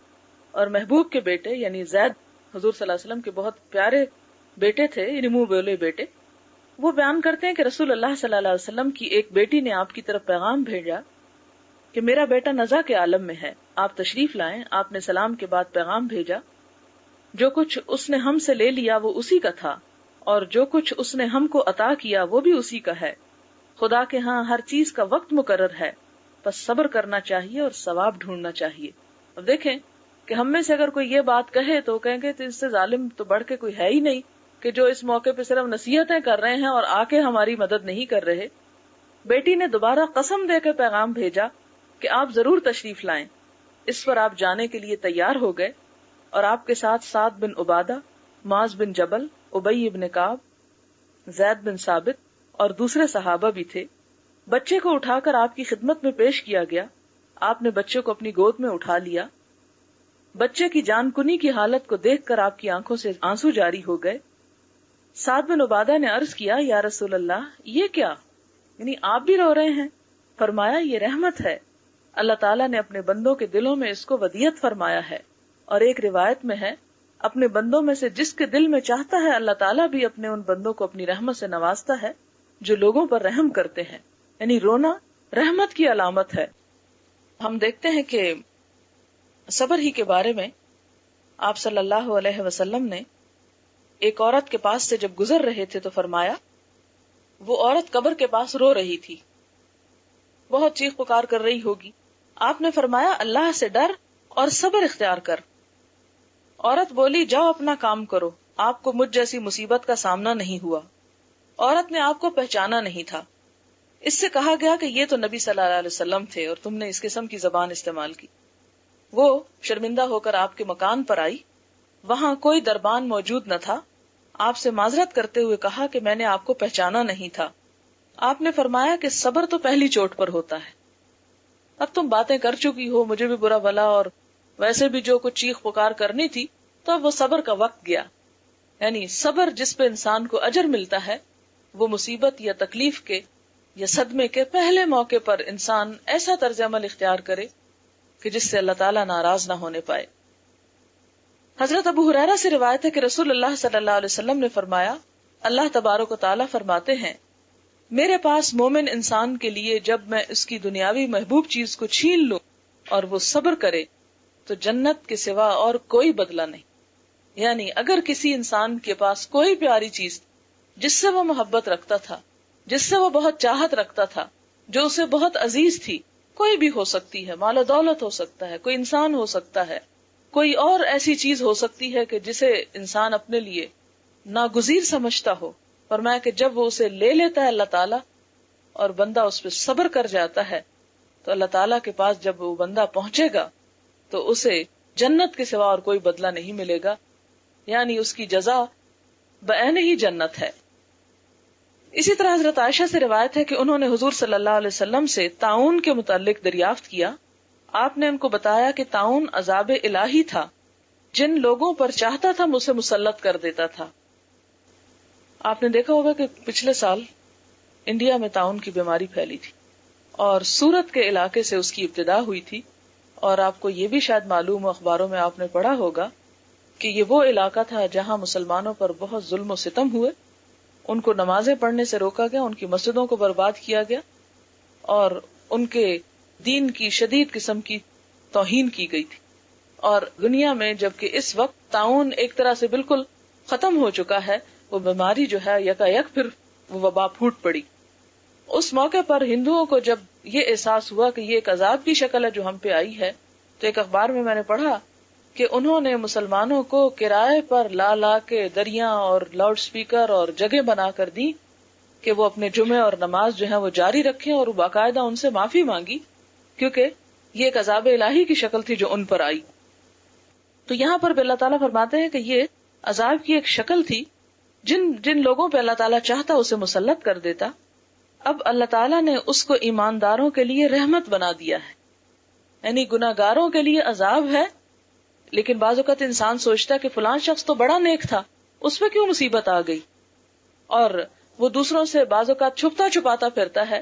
اور محبوب کے بیٹے، یعنی زید حضور صلی اللہ علیہ وسلم کے بہت پیارے بیٹے تھے، یعنی منہ بولے بیٹے. وہ بیان کرتے ہیں کہ رسول اللہ صلی اللہ علیہ وسلم کی ایک بیٹی نے آپ کی طرف پیغام بھیجا کہ میرا بیٹا نزع کے عالم میں ہے، آپ تشریف لائیں. آپ نے سلام کے بعد پیغام بھیجا، جو کچھ اس نے ہم سے لے لیا وہ اسی کا تھا، اور جو کچھ اس نے ہم کو عطا کیا وہ بھی اسی کا ہے. خدا کے ہاں ہر چیز کا وقت مقرر ہے، بس صبر کرنا چاہیے اور ثواب ڈھونڈنا چاہیے. اب دیکھیں کہ ہم میں سے اگر کوئی یہ بات کہے تو کہیں گے اس سے ظالم تو بڑھ کے کوئی ہے ہی نہیں کہ جو اس موقع پہ صرف نصیحتیں کر رہے ہیں اور آ کے ہماری مدد نہیں کر رہے. بیٹی نے دوبارہ قسم دے کے پیغام بھیجا کہ آپ ضرور تشریف لائیں. اس پر آپ جانے کے لیے تیار ہو گئے اور آپ کے ساتھ سعد بن عبادہ، معاذ بن جبل، ابی بن کعب، زید بن ثابت اور دوسرے صحابہ بھی تھے. بچے کو اٹھا کر آپ کی خدمت میں پیش کیا گیا. آپ نے بچے کو اپنی گود میں اٹھا لیا. بچے کی جان کنی کی حالت کو دیکھ کر آپ کی آنکھوں سے آنسو جاری ہو گئے۔ سعد بن عبادہ نے عرض کیا، یا رسول اللہ، یہ کیا؟ یعنی آپ بھی رو رہے ہیں؟ فرمایا، یہ رحمت ہے، اللہ تعالیٰ نے اپنے بندوں کے دلوں میں اس کو ودیت فرمایا ہے۔ اور ایک روایت میں ہے، اپنے بندوں میں سے جس کے دل میں چاہتا ہے اللہ تعالیٰ بھی اپنے ان بندوں کو اپنی رحمت سے نوازتا ہے جو لوگوں پر رحم کرتے ہیں۔ یعنی رونا رحمت کی علامت ہے۔ ہم دیکھتے ہیں کہ صبر ہی کے بارے میں آپ صلی اللہ علیہ وسلم نے ایک عورت کے پاس سے جب گزر رہے تھے تو فرمایا، وہ عورت قبر کے پاس رو رہی تھی، بہت چیخ پکار کر رہی ہوگی۔ آپ نے فرمایا، اللہ سے ڈر اور صبر اختیار کر۔ عورت بولی، جاؤ اپنا کام کرو، آپ کو مجھ جیسی مصیبت کا سامنا نہیں ہوا۔ عورت نے آپ کو پہچانا نہیں تھا۔ اس سے کہا گیا کہ یہ تو نبی صلی اللہ علیہ وسلم تھے اور تم نے اس قسم کی زبان استعمال کی۔ وہ شرمندہ ہو کر آپ کے مکان پر آئی، وہاں کوئی دربان موجود نہ تھا۔ آپ سے معذرت کرتے ہوئے کہا کہ میں نے آپ کو پہچانا نہیں تھا۔ آپ نے فرمایا کہ صبر تو پہلی چوٹ پر ہوتا ہے، اب تم باتیں کر چکی ہو، مجھے بھی برا بھلا اور ویسے بھی جو کچھ چیخ پکار کرنی تھی، تو اب وہ صبر کا وقت گیا۔ یعنی صبر جس پہ انسان کو اجر ملتا ہے، وہ مصیبت یا تکلیف کے یا صدمے کے پہلے موقع پر انسان ایسا طرز عمل اختیار کرے کہ جس سے اللہ تعالیٰ ناراض نہ ہونے پائے۔ حضرت ابو ہریرہ سے روایت ہے کہ رسول اللہ صلی اللہ علیہ وسلم نے فرمایا، اللہ تبارک و تعالیٰ فرماتے ہیں، میرے پاس مومن انسان کے لیے جب میں اس کی دنیاوی محبوب چیز کو چھین لوں اور وہ صبر کرے تو جنت کے سوا اور کوئی بدلہ نہیں۔ یعنی اگر کسی انسان کے پاس کوئی پیاری چیز جس سے وہ محبت رکھتا تھا، جس سے وہ بہت چاہت رکھتا تھا، جو اسے بہت عزیز تھی، کوئی بھی ہو سکتی ہے، مال و دولت ہو سکتا ہے، کوئی انسان ہو سکتا ہے، کوئی اور ایسی چیز ہو سکتی ہے کہ جسے انسان اپنے لیے ناگزیر سمجھتا ہو، فرمایا کہ جب وہ اسے لے لیتا ہے اللہ تعالیٰ اور بندہ اس پہ صبر کر جاتا ہے تو اللہ تعالیٰ کے پاس جب وہ بندہ پہنچے گا تو اسے جنت کے سوا اور کوئی بدلہ نہیں ملے گا، یعنی اس کی جزا بعین ہی جنت ہے۔ اسی طرح حضرت عائشہ سے روایت ہے کہ انہوں نے حضور صلی اللہ علیہ وسلم سے طاعون کے متعلق دریافت کیا۔ آپ نے ان کو بتایا کہ طاعون عذاب الہی تھا، جن لوگوں پر چاہتا تھا اسے مسلط کر دیتا تھا۔ آپ نے دیکھا ہوگا کہ پچھلے سال انڈیا میں طاعون کی بیماری پھیلی تھی اور سورت کے علاقے سے اس کی ابتدا ہوئی تھی، اور آپ کو یہ بھی شاید معلوم ہو، اخباروں میں آپ نے پڑھا ہوگا کہ یہ وہ علاقہ تھا جہاں مسلمانوں پر بہت ظلم و ستم ہوئے، ان کو نمازیں پڑھنے سے روکا گیا، ان کی مسجدوں کو برباد کیا گیا اور ان کے دین کی شدید قسم کی توہین کی گئی تھی۔ اور دنیا میں جبکہ اس وقت طاعون ایک طرح سے بالکل ختم ہو چکا ہے، وہ بیماری جو ہے یکایک پھر وہ وبا پھوٹ پڑی۔ اس موقع پر ہندوؤں کو جب یہ احساس ہوا کہ یہ ایک عذاب کی شکل ہے جو ہم پہ آئی ہے، تو ایک اخبار میں نے پڑھا کہ انہوں نے مسلمانوں کو کرائے پر لا لا کے دریاں اور لاؤڈ سپیکر اور جگہ بنا کر دی کہ وہ اپنے جمعے اور نماز جو ہے وہ جاری رکھیں، اور باقاعدہ ان سے معافی مانگی کیونکہ یہ ایک عذاب الہی کی شکل تھی جو ان پر آئی۔ تو یہاں پر بھی اللہ تعالیٰ فرماتے ہیں کہ یہ عذاب کی ایک شکل تھی، جن لوگوں پہ اللہ تعالیٰ چاہتا اسے مسلط کر دیتا۔ اب اللہ تعالیٰ نے اس کو ایمانداروں کے لیے رحمت بنا دیا ہے، یعنی گناہگاروں کے لیے عذاب ہے، لیکن بعض اوقات انسان سوچتا ہے کہ فلان شخص تو بڑا نیک تھا، اس پہ کیوں مصیبت آ گئی، اور وہ دوسروں سے بعض اوقات چھپتا چھپاتا پھرتا ہے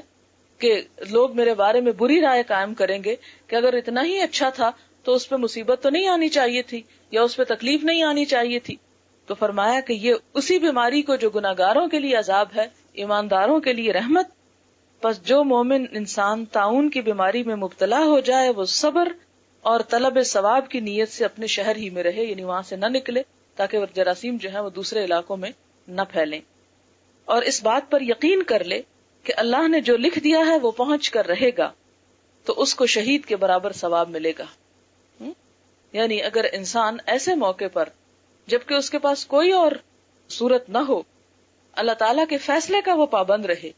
کہ لوگ میرے بارے میں بری رائے قائم کریں گے کہ اگر اتنا ہی اچھا تھا تو اس پہ مصیبت تو نہیں آنی چاہیے تھی یا اس پہ تکلیف نہیں آنی چاہیے تھی۔ تو فرمایا کہ یہ اسی بیماری کو جو گناہگاروں کے لیے عذاب ہے، ایمانداروں کے لیے رحمت۔ پس جو مومن انسان طاعون کی بیماری میں مبتلا ہو جائے وہ صبر اور طلب ثواب کی نیت سے اپنے شہر ہی میں رہے، یعنی وہاں سے نہ نکلے تاکہ وہ جراثیم جو ہے وہ دوسرے علاقوں میں نہ پھیلیں، اور اس بات پر یقین کر لے کہ اللہ نے جو لکھ دیا ہے وہ پہنچ کر رہے گا، تو اس کو شہید کے برابر ثواب ملے گا۔ یعنی اگر انسان ایسے موقع پر جبکہ اس کے پاس کوئی اور صورت نہ ہو، اللہ تعالیٰ کے فیصلے کا وہ پابند رہے،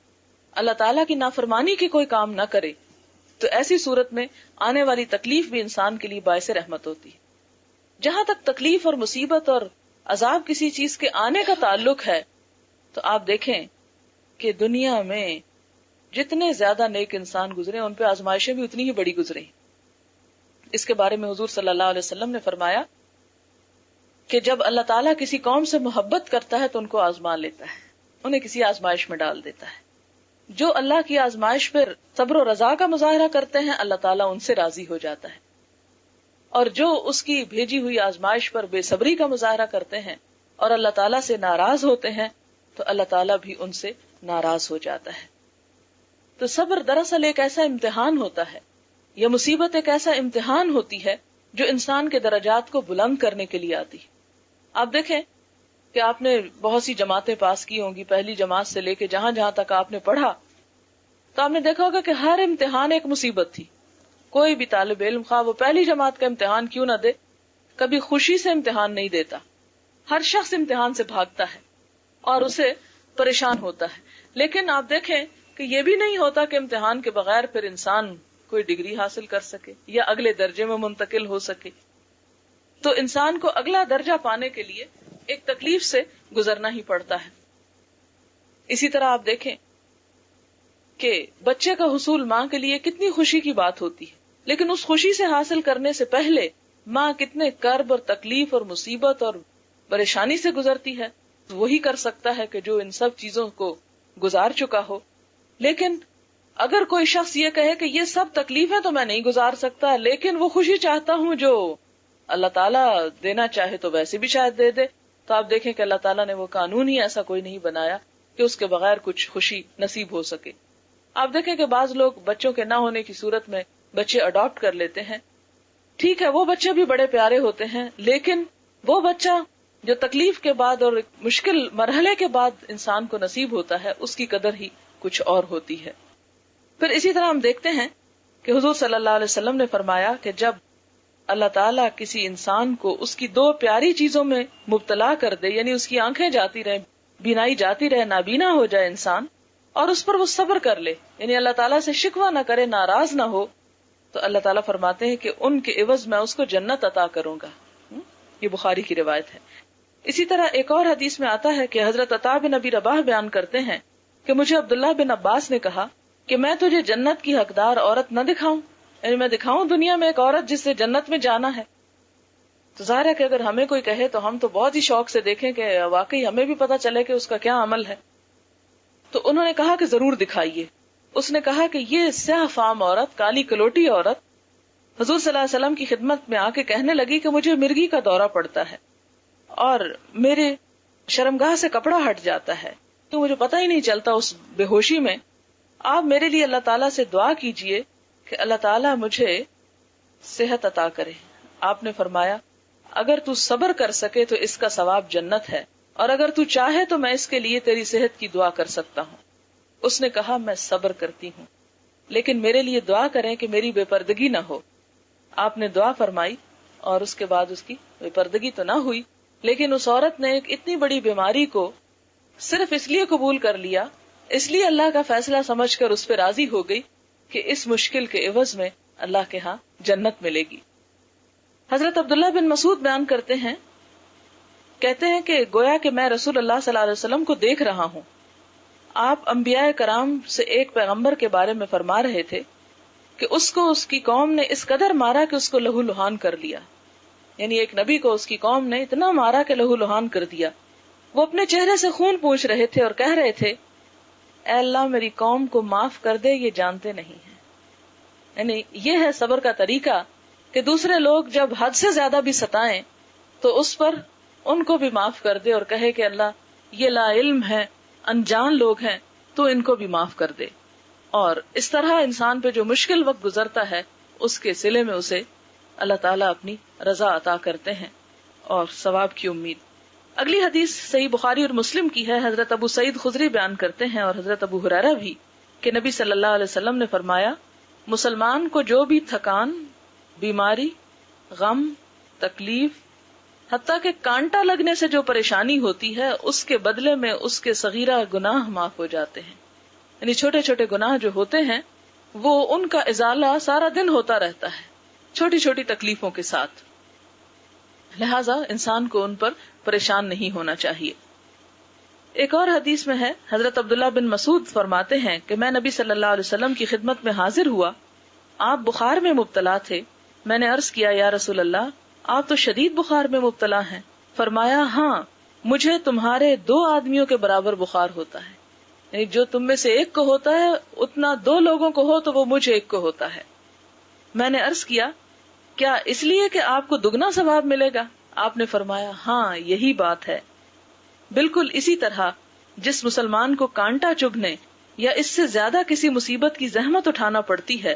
اللہ تعالیٰ کی نافرمانی کے کوئی کام نہ کرے، تو ایسی صورت میں آنے والی تکلیف بھی انسان کے لیے باعث رحمت ہوتی ہے۔ جہاں تک تکلیف اور مصیبت اور عذاب کسی چیز کے آنے کا تعلق ہے، تو آپ دیکھیں کہ دنیا میں جتنے زیادہ نیک انسان گزرے ان پہ آزمائشیں بھی اتنی ہی بڑی گزریں، اس کے بارے میں حضور صلی اللہ علیہ وسلم نے فرمایا کہ جب اللہ تعالیٰ کسی قوم سے محبت کرتا ہے تو ان کو آزما لیتا ہے، انہیں کسی آزمائش میں ڈال دیتا ہے. جو اللہ کی آزمائش پر صبر و رضا کا مظاہرہ کرتے ہیں اللہ تعالیٰ ان سے راضی ہو جاتا ہے، اور جو اس کی بھیجی ہوئی آزمائش پر بے صبری کا مظاہرہ کرتے ہیں اور اللہ تعالیٰ سے ناراض ہوتے ہیں تو اللہ تعالیٰ بھی ان سے ناراض ہو جاتا ہے. تو صبر دراصل ایک ایسا امتحان ہوتا ہے، یہ مصیبت ایک ایسا امتحان ہوتی ہے جو انسان کے درجات کو بلند کرنے کے لیے آتی ہے. آپ دیکھیں کہ آپ نے بہت سی جماعتیں پاس کی ہوں گی، پہلی جماعت سے لے کے جہاں جہاں تک آپ نے پڑھا تو آپ نے دیکھا ہوگا کہ ہر امتحان ایک مصیبت تھی. کوئی بھی طالب علم خواہ وہ پہلی جماعت کا امتحان کیوں نہ دے، کبھی خوشی سے امتحان نہیں دیتا. ہر شخص امتحان سے بھاگتا ہے اور اسے پریشان ہوتا ہے. لیکن آپ دیکھیں کہ یہ بھی نہیں ہوتا کہ امتحان کے بغیر پھر انسان کوئی ڈگری حاصل کر سکے یا اگلے درجے میں منتقل ہو سکے. تو انسان کو اگلا درجہ پانے کے لیے ایک تکلیف سے گزرنا ہی پڑتا ہے. اسی طرح آپ دیکھیں کہ بچے کا حصول ماں کے لیے کتنی خوشی کی بات ہوتی ہے، لیکن اس خوشی سے حاصل کرنے سے پہلے ماں کتنے کرب اور تکلیف اور مصیبت اور پریشانی سے گزرتی ہے. وہی کر سکتا ہے کہ جو ان سب چیزوں کو گزار چکا ہو. لیکن اگر کوئی شخص یہ کہے کہ یہ سب تکلیفیں تو میں نہیں گزار سکتا لیکن وہ خوشی چاہتا ہوں جو اللہ تعالیٰ دینا چاہے تو ویسے بھی شاید دے دے، تو آپ دیکھیں کہ اللہ تعالیٰ نے وہ قانون ہی ایسا کوئی نہیں بنایا کہ اس کے بغیر کچھ خوشی نصیب ہو سکے. آپ دیکھیں کہ بعض لوگ بچوں کے نہ ہونے کی صورت میں بچے اڈاپٹ کر لیتے ہیں. ٹھیک ہے، وہ بچے بھی بڑے پیارے ہوتے ہیں، لیکن وہ بچہ جو تکلیف کے بعد اور مشکل مرحلے کے بعد انسان کو نصیب ہوتا ہے اس کی قدر ہی کچھ اور ہوتی ہے. پھر اسی طرح ہم دیکھتے ہیں کہ حضور صلی اللہ علیہ وسلم نے فرمایا کہ جب اللہ تعالیٰ کسی انسان کو اس کی دو پیاری چیزوں میں مبتلا کر دے، یعنی اس کی آنکھیں جاتی رہیں، بینائی جاتی رہے، نابینا ہو جائے انسان، اور اس پر وہ صبر کر لے، یعنی اللہ تعالیٰ سے شکوہ نہ کرے، ناراض نہ ہو، تو اللہ تعالیٰ فرماتے ہیں کہ ان کے عوض میں اس کو جنت عطا کروں گا. یہ بخاری کی روایت ہے. اسی طرح ایک اور حدیث میں آتا ہے کہ حضرت عطا بن ابی رباح بیان کرتے ہیں کہ مجھے عبداللہ بن عباس نے کہا کہ میں تجھے جنت کی حقدار عورت نہ دکھاؤں، یعنی میں دکھاؤں دنیا میں ایک عورت جس سے جنت میں جانا ہے. تو ظاہر ہے کہ اگر ہمیں کوئی کہے تو ہم تو بہت ہی شوق سے دیکھیں کہ واقعی ہمیں بھی پتا چلے کہ اس کا کیا عمل ہے. تو انہوں نے کہا کہ ضرور دکھائیے. اس نے کہا کہ یہ سیاہ فام عورت، کالی کلوٹی عورت حضور صلی اللہ علیہ وسلم کی خدمت میں آ کے کہنے لگی کہ مجھے مرگی کا دورہ پڑتا ہے اور میرے شرمگاہ سے کپڑا ہٹ جاتا ہے، تو مجھے پتہ ہی نہیں چلتا اس بے ہوشی میں. آپ میرے لیے اللہ تعالیٰ سے دعا کیجئے کہ اللہ تعالیٰ مجھے صحت عطا کرے. آپ نے فرمایا اگر تو صبر کر سکے تو اس کا ثواب جنت ہے، اور اگر تو چاہے تو میں اس کے لیے تیری صحت کی دعا کر سکتا ہوں. اس نے کہا میں صبر کرتی ہوں، لیکن میرے لیے دعا کریں کہ میری بے پردگی نہ ہو. آپ نے دعا فرمائی اور اس کے بعد اس کی بے پردگی تو نہ ہوئی، لیکن اس عورت نے ایک اتنی بڑی بیماری کو صرف اس لیے قبول کر لیا، اس لیے اللہ کا فیصلہ سمجھ کر اس پہ راضی ہو گئی کہ اس مشکل کے عوض میں اللہ کے ہاں جنت ملے گی. حضرت عبداللہ بن مسعود بیان کرتے ہیں، کہتے ہیں کہ گویا کہ میں رسول اللہ صلی اللہ علیہ وسلم کو دیکھ رہا ہوں. آپ انبیاء کرام سے ایک پیغمبر کے بارے میں فرما رہے تھے کہ اس کو اس کی قوم نے اس قدر مارا کہ اس کو لہو لہان کر لیا. یعنی ایک نبی کو اس کی قوم نے اتنا مارا کہ لہو لہان کر دیا. وہ اپنے چہرے سے خون پوچھ رہے تھے اور کہہ رہے تھے اے اللہ میری قوم کو معاف کر دے، یہ جانتے نہیں ہیں. یعنی یہ ہے صبر کا طریقہ کہ دوسرے لوگ جب حد سے زیادہ بھی ستائیں تو اس پر ان کو بھی معاف کر دے اور کہے کہ اللہ یہ لا علم ہے، انجان لوگ ہیں، تو ان کو بھی معاف کر دے. اور اس طرح انسان پہ جو مشکل وقت گزرتا ہے اس کے صلے میں اسے اللہ تعالیٰ اپنی رضا عطا کرتے ہیں اور ثواب کی امید. اگلی حدیث صحیح بخاری اور مسلم کی ہے. حضرت ابو سعید خدری بیان کرتے ہیں اور حضرت ابو ہریرہ بھی کہ نبی صلی اللہ علیہ وسلم نے فرمایا مسلمان کو جو بھی تھکان، بیماری، غم، تکلیف، حتیٰ کہ کانٹا لگنے سے جو پریشانی ہوتی ہے اس کے بدلے میں اس کے صغیرہ گناہ معاف ہو جاتے ہیں. یعنی چھوٹے چھوٹے گناہ جو ہوتے ہیں وہ ان کا ازالہ سارا دن ہوتا رہتا ہے چھوٹی چھوٹی تکلیفوں کے ساتھ، لہذا انسان کو ان پر پریشان نہیں ہونا چاہیے. ایک اور حدیث میں ہے، حضرت عبداللہ بن مسعود فرماتے ہیں کہ میں نبی صلی اللہ علیہ وسلم کی خدمت میں حاضر ہوا. آپ بخار میں مبتلا تھے، میں نے عرض کیا یا رسول اللہ آپ تو شدید بخار میں مبتلا ہیں. فرمایا ہاں مجھے تمہارے 2 آدمیوں کے برابر بخار ہوتا ہے، یعنی جو تم میں سے ایک کو ہوتا ہے اتنا 2 لوگوں کو ہو تو وہ مجھے ایک کو ہوتا ہے. میں نے عرض کیا کیا اس لیے کہ آپ کو دگنا ثواب ملے گا؟ آپ نے فرمایا ہاں یہی بات ہے. بالکل اسی طرح جس مسلمان کو کانٹا چبھنے یا اس سے زیادہ کسی مصیبت کی زحمت اٹھانا پڑتی ہے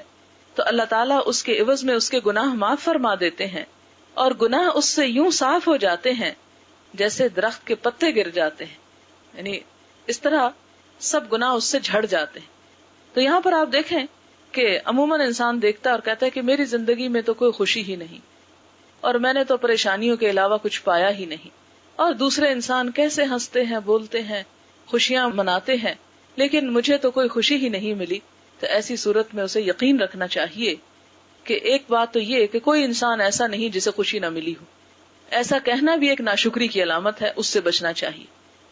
تو اللہ تعالیٰ اس کے عوض میں اس کے گناہ معاف فرما دیتے ہیں، اور گناہ اس سے یوں صاف ہو جاتے ہیں جیسے درخت کے پتے گر جاتے ہیں، یعنی اس طرح سب گناہ اس سے جھڑ جاتے ہیں. تو یہاں پر آپ دیکھیں کہ عموماً انسان دیکھتا ہے اور کہتا ہے کہ میری زندگی میں تو کوئی خوشی ہی نہیں، اور میں نے تو پریشانیوں کے علاوہ کچھ پایا ہی نہیں، اور دوسرے انسان کیسے ہنستے ہیں، بولتے ہیں، خوشیاں مناتے ہیں، لیکن مجھے تو کوئی خوشی ہی نہیں ملی. تو ایسی صورت میں اسے یقین رکھنا چاہیے کہ ایک بات تو یہ کہ کوئی انسان ایسا نہیں جسے خوشی نہ ملی ہو. ایسا کہنا بھی ایک ناشکری کی علامت ہے، اس سے بچنا چاہیے.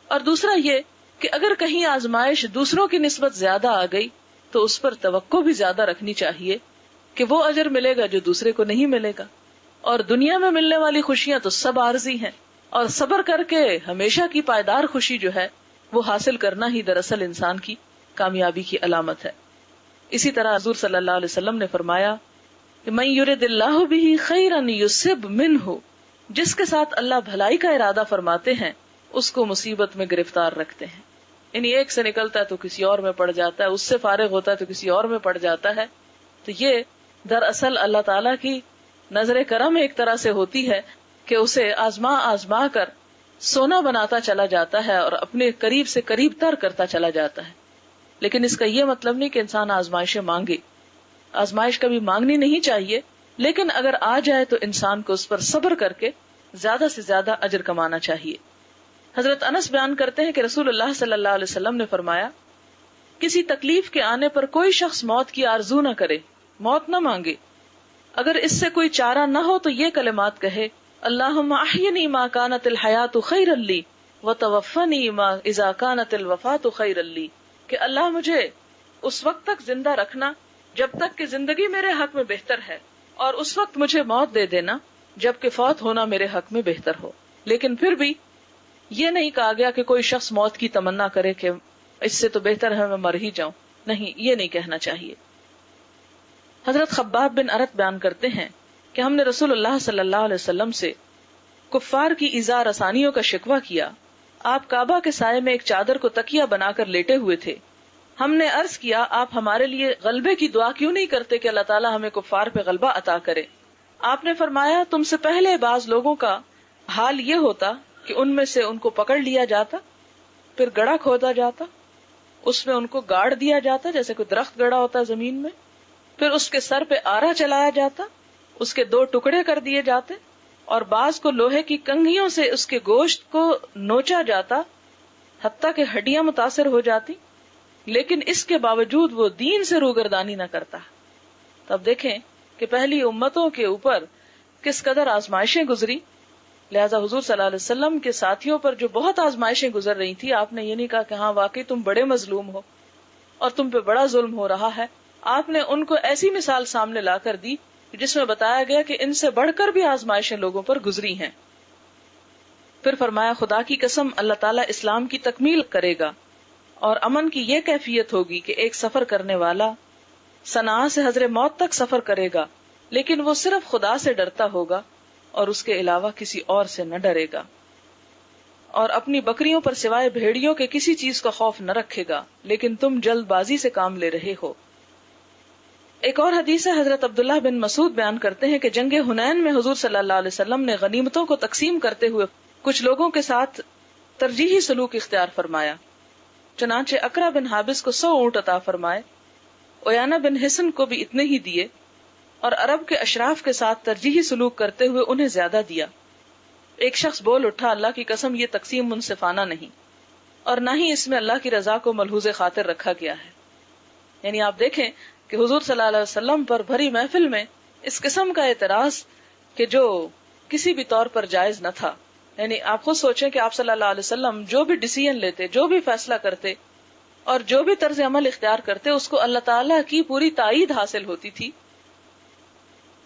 اور دوسرا یہ کہ اگر کہیں آزمائش دوسروں کی نسبت زیادہ آ گئی تو اس پر توقع بھی زیادہ رکھنی چاہیے کہ وہ اجر ملے گا جو دوسرے کو نہیں ملے گا. اور دنیا میں ملنے والی خوشیاں تو سب عارضی ہیں، اور صبر کر کے ہمیشہ کی پائیدار خوشی جو ہے وہ حاصل کرنا ہی دراصل انسان کی کامیابی کی علامت ہے. اسی طرح حضور صلی اللہ علیہ وسلم نے فرمایا کہ من یرد اللہ بہ خیرا یصب منہ، جس کے ساتھ اللہ بھلائی کا ارادہ فرماتے ہیں اس کو مصیبت میں گرفتار رکھتے ہیں. یعنی ایک سے نکلتا ہے تو کسی اور میں پڑ جاتا ہے، اس سے فارغ ہوتا ہے تو کسی اور میں پڑ جاتا ہے. تو یہ دراصل اللہ تعالیٰ کی نظر کرم ایک طرح سے ہوتی ہے کہ اسے آزما آزما کر سونا بناتا چلا جاتا ہے اور اپنے قریب سے قریب تر کرتا چلا جاتا ہے. لیکن اس کا یہ مطلب نہیں کہ انسان آزمائشیں مانگے، آزمائش کبھی مانگنی نہیں چاہیے، لیکن اگر آ جائے تو انسان کو اس پر صبر کر کے زیادہ سے زیادہ اجر کمانا چاہیے. حضرت انس بیان کرتے ہیں کہ رسول اللہ صلی اللہ علیہ وسلم نے فرمایا کسی تکلیف کے آنے پر کوئی شخص موت کی آرزو نہ کرے، موت نہ مانگے. اگر اس سے کوئی چارہ نہ ہو تو یہ کلمات کہے اللہم احینی ما کانت الحیات خیرا لی وتوفنی ما اذا کانت الوفات خیرا لی، کہ اللہ مجھے اس وقت تک زندہ رکھنا جب تک کہ زندگی میرے حق میں بہتر ہے، اور اس وقت مجھے موت دے دینا جبکہ فوت ہونا میرے حق میں بہتر ہو. لیکن پھر بھی یہ نہیں کہا گیا کہ کوئی شخص موت کی تمنا کرے کہ اس سے تو بہتر ہے میں مر ہی جاؤں. نہیں، یہ نہیں کہنا چاہیے. حضرت خباب بن ارت بیان کرتے ہیں کہ ہم نے رسول اللہ صلی اللہ علیہ وسلم سے کفار کی ایذا رسانیوں کا شکوہ کیا. آپ کعبہ کے سائے میں ایک چادر کو تکیہ بنا کر لیٹے ہوئے تھے. ہم نے عرض کیا آپ ہمارے لیے غلبے کی دعا کیوں نہیں کرتے کہ اللہ تعالیٰ ہمیں کفار پہ غلبہ عطا کرے. آپ نے فرمایا تم سے پہلے بعض لوگوں کا حال یہ ہوتا کہ ان میں سے ان کو پکڑ لیا جاتا، پھر گڑھا کھودا جاتا، اس میں ان کو گاڑ دیا جاتا جیسے کوئی درخت گڑا ہوتا زمین میں، پھر اس کے سر پہ آرا چلایا جاتا، اس کے 2 ٹکڑے کر دیے جاتے، اور بعض کو لوہے کی کنگھیوں سے اس کے گوشت کو نوچا جاتا حتیٰ کہ ہڈیاں متاثر ہو جاتی، لیکن اس کے باوجود وہ دین سے روگردانی نہ کرتا. تو اب دیکھیں کہ پہلی امتوں کے اوپر کس قدر آزمائشیں گزری. لہذا حضور صلی اللہ علیہ وسلم کے ساتھیوں پر جو بہت آزمائشیں گزر رہی تھی، آپ نے یہ نہیں کہا کہ ہاں واقعی تم بڑے مظلوم ہو اور تم پہ بڑا ظلم ہو رہا ہے. آپ نے ان کو ایسی مثال سامنے لا کر دی جس میں بتایا گیا کہ ان سے بڑھ کر بھی آزمائشیں لوگوں پر گزری ہیں. پھر فرمایا خدا کی قسم اللہ تعالیٰ اسلام کی تکمیل کرے گا اور امن کی یہ کیفیت ہوگی کہ ایک سفر کرنے والا صنعاء سے حضر موت تک سفر کرے گا، لیکن وہ صرف خدا سے ڈرتا ہوگا اور اس کے علاوہ کسی اور سے نہ ڈرے گا، اور اپنی بکریوں پر سوائے بھیڑیوں کے کسی چیز کا خوف نہ رکھے گا، لیکن تم جلد بازی سے کام لے رہے ہو. ایک اور حدیث ہے، حضرت عبداللہ بن مسعود بیان کرتے ہیں کہ جنگ حنین میں حضور صلی اللہ علیہ وسلم نے غنیمتوں کو تقسیم کرتے ہوئے کچھ لوگوں کے ساتھ ترجیحی سلوک اختیار فرمایا. چنانچہ اقرا بن حابس کو 100 اونٹ عطا فرمائے، اویانہ بن حسن کو بھی اتنے ہی دیے، اور عرب کے اشراف کے ساتھ ترجیحی سلوک کرتے ہوئے انہیں زیادہ دیا. ایک شخص بول اٹھا اللہ کی قسم یہ تقسیم منصفانہ نہیں، اور نہ ہی اس میں اللہ کی رضا کو ملحوظ خاطر رکھا گیا ہے. یعنی آپ دیکھیں کہ حضور صلی اللہ علیہ وسلم پر بھری محفل میں اس قسم کا اعتراض کہ جو کسی بھی طور پر جائز نہ تھا. یعنی آپ خود سوچیں کہ آپ صلی اللہ علیہ وسلم جو بھی ڈیسیژن لیتے، جو بھی فیصلہ کرتے اور جو بھی طرز عمل اختیار کرتے، اس کو اللہ تعالیٰ کی پوری تائید حاصل ہوتی تھی.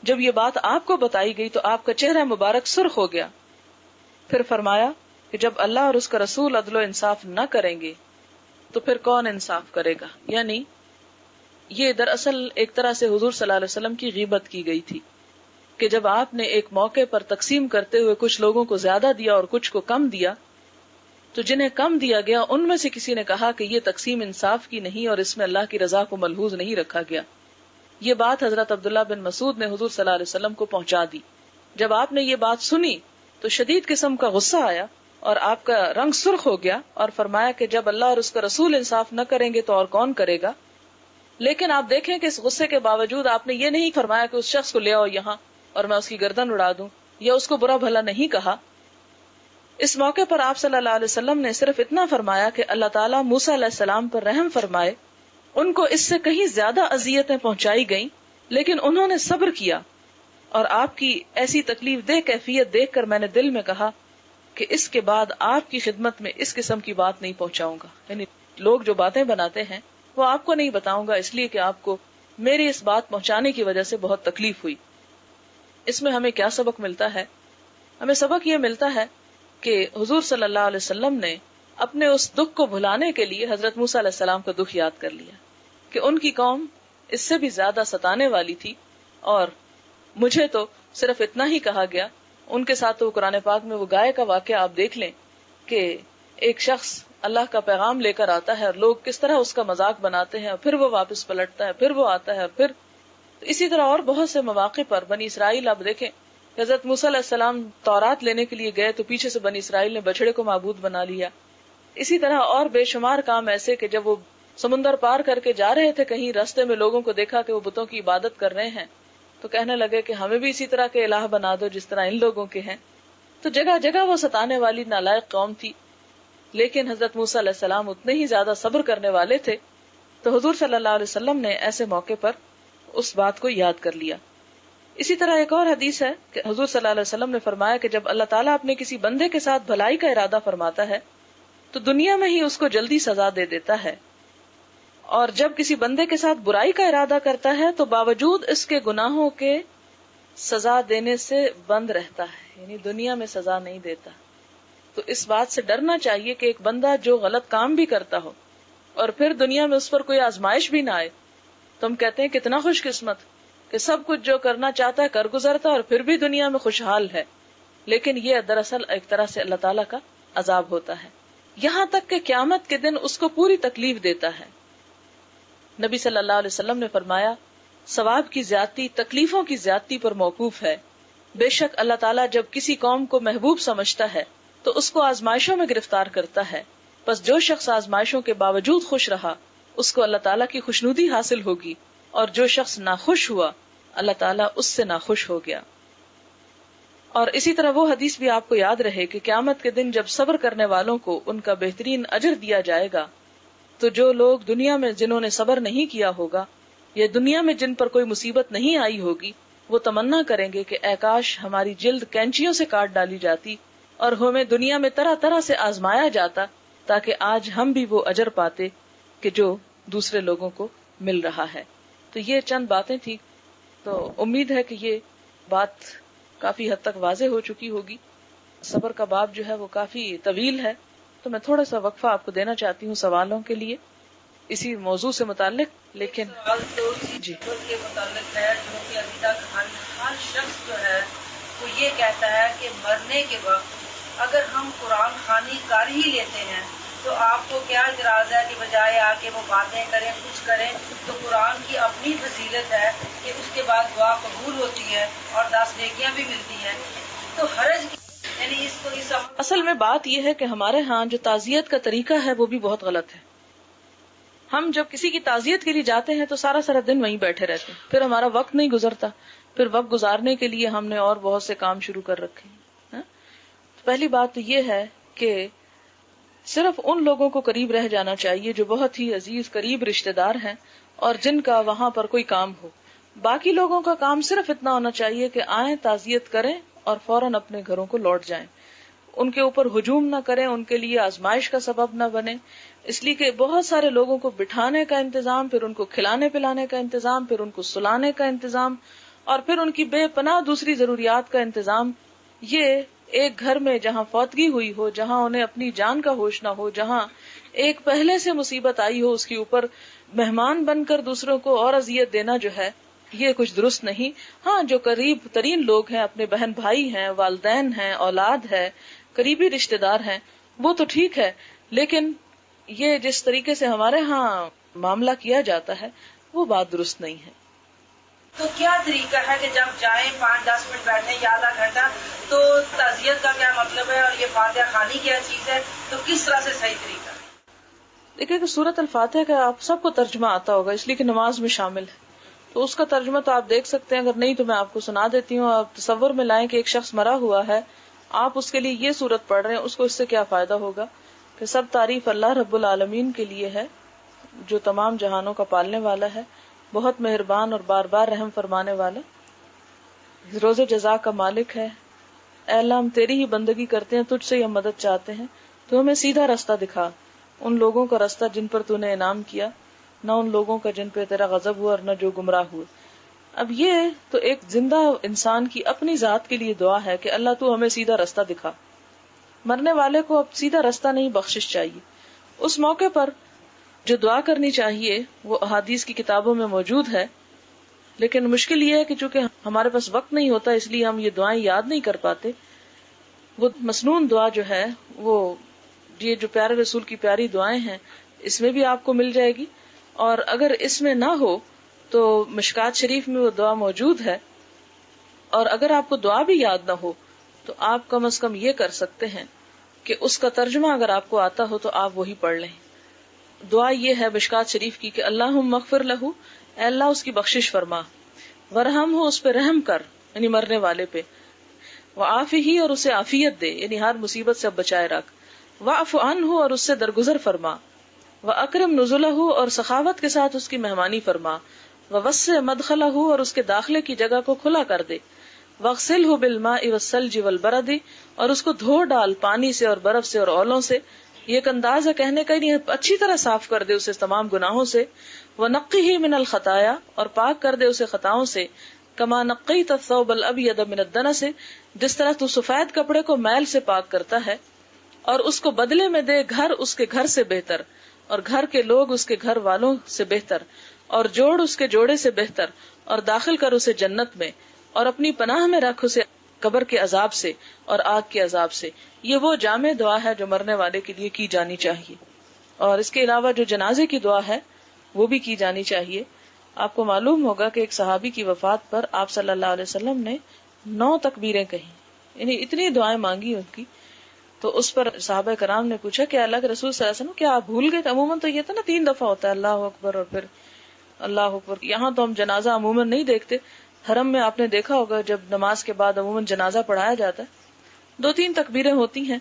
جب یہ بات آپ کو بتائی گئی تو آپ کا چہرہ مبارک سرخ ہو گیا. پھر فرمایا کہ جب اللہ اور اس کا رسول عدل و انصاف نہ کریں گے تو پھر کون انصاف کرے گا. یعنی یہ دراصل ایک طرح سے حضور صلی اللہ علیہ وسلم کی غیبت کی گئی تھی کہ جب آپ نے ایک موقع پر تقسیم کرتے ہوئے کچھ لوگوں کو زیادہ دیا اور کچھ کو کم دیا تو جنہیں کم دیا گیا ان میں سے کسی نے کہا کہ یہ تقسیم انصاف کی نہیں اور اس میں اللہ کی رضا کو ملحوظ نہیں رکھا گیا. یہ بات حضرت عبداللہ بن مسعود نے حضور صلی اللہ علیہ وسلم کو پہنچا دی. جب آپ نے یہ بات سنی تو شدید قسم کا غصہ آیا اور آپ کا رنگ سرخ ہو گیا اور فرمایا کہ جب اللہ اور اس کا رسول انصاف نہ کریں گے تو اور کون کرے گا. لیکن آپ دیکھیں کہ اس غصے کے باوجود آپ نے یہ نہیں فرمایا کہ اس شخص کو لے آؤ یہاں اور میں اس کی گردن اڑا دوں, یا اس کو برا بھلا نہیں کہا. اس موقع پر آپ صلی اللہ علیہ وسلم نے صرف اتنا فرمایا کہ اللہ تعالیٰ موسیٰ علیہ السلام پر رحم فرمائے, ان کو اس سے کہیں زیادہ اذیتیں پہنچائی گئیں لیکن انہوں نے صبر کیا, اور آپ کی ایسی تکلیف دہ کیفیت دیکھ کر میں نے دل میں کہا کہ اس کے بعد آپ کی خدمت میں اس قسم کی بات نہیں پہنچاؤں گا. یعنی لوگ جو باتیں بناتے ہیں وہ آپ کو نہیں بتاؤں گا, اس لیے کہ آپ کو میری اس بات پہنچانے کی وجہ سے بہت تکلیف ہوئی. اس میں ہمیں کیا سبق ملتا ہے؟ ہمیں سبق یہ ملتا ہے کہ حضور صلی اللہ علیہ وسلم نے اپنے اس دکھ کو بھلانے کے لیے حضرت موسیٰ علیہ السلام کا دکھ یاد کر لیا کہ ان کی قوم اس سے بھی زیادہ ستانے والی تھی, اور مجھے تو صرف اتنا ہی کہا گیا. ان کے ساتھ تو قرآن پاک میں وہ گائے کا واقعہ آپ دیکھ لیں کہ ایک شخص اللہ کا پیغام لے کر آتا ہے اور لوگ کس طرح اس کا مذاق بناتے ہیں, پھر وہ واپس پلٹتا ہے, پھر وہ آتا ہے, پھر اسی طرح اور بہت سے مواقع پر بنی اسرائیل آپ دیکھیں, حضرت موسیٰ علیہ السلام تورات لینے کے لیے گئے تو پیچھے سے بنی اسرائیل نے بچڑے کو معبود بنا لیا. اسی طرح اور بے شمار کام ایسے کہ جب وہ سمندر پار کر کے جا رہے تھے, کہیں راستے میں لوگوں کو دیکھا کہ وہ بتوں کی عبادت کر رہے ہیں تو کہنے لگے کہ ہمیں بھی اسی طرح کے الہ بنا دو جس طرح ان لوگوں کے ہیں. تو جگہ جگہ وہ ستانے والی نالائق قوم تھی, لیکن حضرت موسیٰ علیہ السلام اتنے ہی زیادہ صبر کرنے والے تھے. تو حضور صلی اللہ علیہ وسلم نے ایسے موقع پر اس بات کو یاد کر لیا. اسی طرح ایک اور حدیث ہے کہ حضور صلی اللہ علیہ وسلم نے فرمایا کہ جب اللہ تعالیٰ اپنے کسی بندے کے ساتھ بھلائی کا ارادہ فرماتا ہے تو دنیا میں ہی اس کو جلدی سزا دے دیتا ہے, اور جب کسی بندے کے ساتھ برائی کا ارادہ کرتا ہے تو باوجود اس کے گناہوں کے سزا دینے سے بند رہتا ہے, یعنی دنیا میں سزا نہیں دیتا. تو اس بات سے ڈرنا چاہیے کہ ایک بندہ جو غلط کام بھی کرتا ہو اور پھر دنیا میں اس پر کوئی آزمائش بھی نہ آئے تو ہم کہتے ہیں کتنا خوش قسمت کہ سب کچھ جو کرنا چاہتا ہے کر گزرتا اور پھر بھی دنیا میں خوشحال ہے. لیکن یہ دراصل ایک طرح سے اللہ تعالیٰ کا عذاب ہوتا ہے, یہاں تک کہ قیامت کے دن اس کو پوری تکلیف دیتا ہے. نبی صلی اللہ علیہ وسلم نے فرمایا ثواب کی زیادتی تکلیفوں کی زیادتی پر موقوف ہے. بے شک اللہ تعالیٰ جب کسی قوم کو محبوب سمجھتا ہے تو اس کو آزمائشوں میں گرفتار کرتا ہے, بس جو شخص آزمائشوں کے باوجود خوش رہا اس کو اللہ تعالیٰ کی خوشنودی حاصل ہوگی, اور جو شخص ناخوش ہوا اللہ تعالیٰ اس سے ناخوش ہو گیا. اور اسی طرح وہ حدیث بھی آپ کو یاد رہے کہ قیامت کے دن جب صبر کرنے والوں کو ان کا بہترین اجر دیا جائے گا تو جو لوگ دنیا میں جنہوں نے صبر نہیں کیا ہوگا یا دنیا میں جن پر کوئی مصیبت نہیں آئی ہوگی وہ تمنا کریں گے کہ اے کاش ہماری جلد کینچیوں سے کاٹ ڈالی جاتی اور ہمیں دنیا میں طرح طرح سے آزمایا جاتا تاکہ آج ہم بھی وہ اجر پاتے کہ جو دوسرے لوگوں کو مل رہا ہے. تو یہ چند باتیں تھی, تو امید ہے کہ یہ بات کافی حد تک واضح ہو چکی ہوگی. صبر کا باب جو ہے وہ کافی طویل ہے, تو میں تھوڑا سا وقفہ آپ کو دینا چاہتی ہوں سوالوں کے لیے اسی موضوع سے متعلق. لیکن جی کے متعلق ہے جو کہ ابھی تک ہر شخص جو ہے وہ یہ کہتا ہے کہ مرنے کے وقت اگر ہم قرآن خوانی کر ہی لیتے ہیں تو آپ کو کیا اعتراض ہے کہ بجائے آ کے وہ باتیں کریں کچھ کریں, تو قرآن کی اپنی فضیلت ہے کہ اس کے بعد دعا قبول ہوتی ہے اور 10 نیکیاں بھی ملتی ہیں, تو حرج یعنی اس کو اصل میں بات یہ ہے کہ ہمارے ہاں جو تعزیت کا طریقہ ہے وہ بھی بہت غلط ہے. ہم جب کسی کی تعزیت کے لیے جاتے ہیں تو سارا دن وہیں بیٹھے رہتے ہیں, پھر ہمارا وقت نہیں گزرتا, پھر وقت گزارنے کے لیے ہم نے اور بہت سے کام شروع کر رکھے ہیں. پہلی بات تو یہ ہے کہ صرف ان لوگوں کو قریب رہ جانا چاہیے جو بہت ہی عزیز قریب رشتہ دار ہیں اور جن کا وہاں پر کوئی کام ہو. باقی لوگوں کا کام صرف اتنا ہونا چاہیے کہ آئیں تعزیت کریں اور فوراً اپنے گھروں کو لوٹ جائیں. ان کے اوپر ہجوم نہ کریں, ان کے لیے آزمائش کا سبب نہ بنے, اس لیے کہ بہت سارے لوگوں کو بٹھانے کا انتظام, پھر ان کو کھلانے پلانے کا انتظام, پھر ان کو سلانے کا انتظام, اور پھر ان کی بے پناہ دوسری ضروریات کا انتظام. یہ ایک گھر میں جہاں فوتگی ہوئی ہو، جہاں انہیں اپنی جان کا ہوش نہ ہو، جہاں ایک پہلے سے مصیبت آئی ہو، اس کے اوپر مہمان بن کر دوسروں کو اور اذیت دینا جو ہے یہ کچھ درست نہیں. ہاں جو قریب ترین لوگ ہیں، اپنے بہن بھائی ہیں، والدین ہیں، اولاد ہے، قریبی رشتہ دار ہیں، وہ تو ٹھیک ہے، لیکن یہ جس طریقے سے ہمارے ہاں معاملہ کیا جاتا ہے وہ بات درست نہیں ہے. تو کیا طریقہ ہے کہ جب جائیں 5-10 منٹ بیٹھیں یا آدھا گھنٹہ، تو تعزیت کا کیا مطلب ہے اور یہ فاتحہ خوانی کیا چیز ہے، تو کس طرح سے صحیح طریقہ ہے؟ دیکھیں کہ سورۃ الفاتحہ کا آپ سب کو ترجمہ آتا ہوگا، اس لیے کہ نماز میں شامل ہے، تو اس کا ترجمہ تو آپ دیکھ سکتے ہیں، اگر نہیں تو میں آپ کو سنا دیتی ہوں. آپ تصور میں لائیں کہ ایک شخص مرا ہوا ہے، آپ اس کے لیے یہ سورت پڑھ رہے ہیں، اس کو اس سے کیا فائدہ ہوگا کہ سب تعریف اللہ رب العالمین کے لیے ہے جو تمام جہانوں کا پالنے والا ہے، بہت مہربان اور بار بار رحم فرمانے والا، روز جزا کا مالک ہے. اے اللہ ہم تیری ہی بندگی کرتے ہیں، تجھ سے ہی ہم مدد چاہتے ہیں، تو ہمیں سیدھا راستہ دکھا، ان لوگوں کا راستہ جن پر تو نے انعام کیا، نہ ان لوگوں کا جن پہ تیرا غضب ہوا اور نہ جو گمراہ ہوئے. اب یہ تو ایک زندہ انسان کی اپنی ذات کے لیے دعا ہے کہ اللہ تو ہمیں سیدھا راستہ دکھا. مرنے والے کو اب سیدھا راستہ نہیں، بخشش چاہیے. اس موقع پر جو دعا کرنی چاہیے وہ احادیث کی کتابوں میں موجود ہے، لیکن مشکل یہ ہے کہ چونکہ ہمارے پاس وقت نہیں ہوتا اس لیے ہم یہ دعائیں یاد نہیں کر پاتے. وہ مسنون دعا جو ہے، وہ یہ جو پیارے رسول کی پیاری دعائیں ہیں اس میں بھی آپ کو مل جائے گی، اور اگر اس میں نہ ہو تو مشکات شریف میں وہ دعا موجود ہے. اور اگر آپ کو دعا بھی یاد نہ ہو تو آپ کم از کم یہ کر سکتے ہیں کہ اس کا ترجمہ اگر آپ کو آتا ہو تو آپ وہی پڑھ لیں. دعا یہ ہے مشکات شریف کی کہ اللہم اغفر لہ، اے اللہ اس کی بخشش فرما، ورحم ہو اس پہ رحم کر یعنی مرنے والے پہ، وعافہ اور اسے عافیت دے یعنی ہر مصیبت سے بچائے رکھ، واعف عنہ اور اس سے درگزر فرما، واکرم نزلہ اور سخاوت کے ساتھ اس کی مہمانی فرما، ووسع مدخلہ اور اس کے داخلے کی جگہ کو کھلا کر دے، واغسلہ بالماء والثلج والبرد اور اس کو دھو ڈال پانی سے اور برف سے اور اولوں سے. یہ ایک انداز ہے کہنے کا، نہیں اچھی طرح صاف کر دے اسے تمام گناہوں سے. وَنَقِّهِ مِنَ الْخَطَايَا اور پاک کر دے اسے خطاؤں سے. كَمَا نَقَّيْتَ الثَّوْبَ الْأَبْيَضَ مِنَ الدَّنَسِ جس طرح تو سفید کپڑے کو میل سے پاک کرتا ہے، اور اس کو بدلے میں دے گھر اس کے گھر سے بہتر، اور گھر کے لوگ اس کے گھر والوں سے بہتر، اور جوڑ اس کے جوڑے سے بہتر، اور داخل کر اسے جنت میں، اور اپنی پناہ میں رکھ اسے قبر کے عذاب سے اور آگ کے عذاب سے. یہ وہ جامع دعا ہے جو مرنے والے کے لیے کی جانی چاہیے. اور اس کے علاوہ جو جنازے کی دعا ہے وہ بھی کی جانی چاہیے. آپ کو معلوم ہوگا کہ ایک صحابی کی وفات پر آپ صلی اللہ علیہ وسلم نے 9 تکبیریں کہیں، یعنی اتنی دعائیں مانگی ان کی. تو اس پر صحابہ کرام نے پوچھا کہ اللہ کے رسول صلی اللہ علیہ وسلم کیا آپ بھول گئے؟ عموماً تو یہ تھا نا 3 دفعہ ہوتا ہے اللہ اکبر اور پھر اللہ اکبر. یہاں تو ہم جنازہ عموماً نہیں دیکھتے، حرم میں آپ نے دیکھا ہوگا جب نماز کے بعد عموماً جنازہ پڑھایا جاتا ہے 2-3 تکبیریں ہوتی ہیں.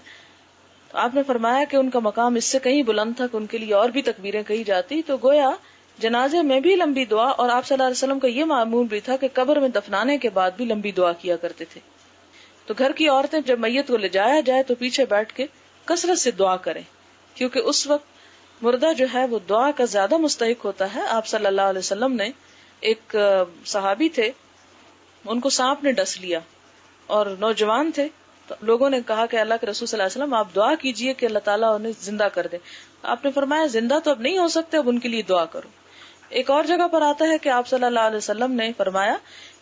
تو آپ نے فرمایا کہ ان کا مقام اس سے کہیں بلند تھا کہ ان کے لیے اور بھی تکبیریں کہی جاتی. تو گویا جنازے میں بھی لمبی دعا، اور آپ صلی اللہ علیہ وسلم کا یہ معمول بھی تھا کہ قبر میں دفنانے کے بعد بھی لمبی دعا کیا کرتے تھے. تو گھر کی عورتیں جب میت کو لے جایا جائے تو پیچھے بیٹھ کے کثرت سے دعا کریں، کیونکہ اس وقت مردہ جو ہے وہ دعا کا زیادہ مستحق ہوتا ہے. آپ صلی اللہ علیہ وسلم نے ایک صحابی تھے، ان کو سانپ نے ڈس لیا اور نوجوان تھے، تو لوگوں نے کہا کہ اللہ کے رسول صلی اللہ علیہ وسلم آپ دعا کیجئے کہ اللہ تعالیٰ انہیں زندہ کر دے. آپ نے فرمایا زندہ تو اب نہیں ہو سکتے، اب ان کے لیے دعا کرو. ایک اور جگہ پر آتا ہے کہ آپ صلی اللہ علیہ وسلم نے فرمایا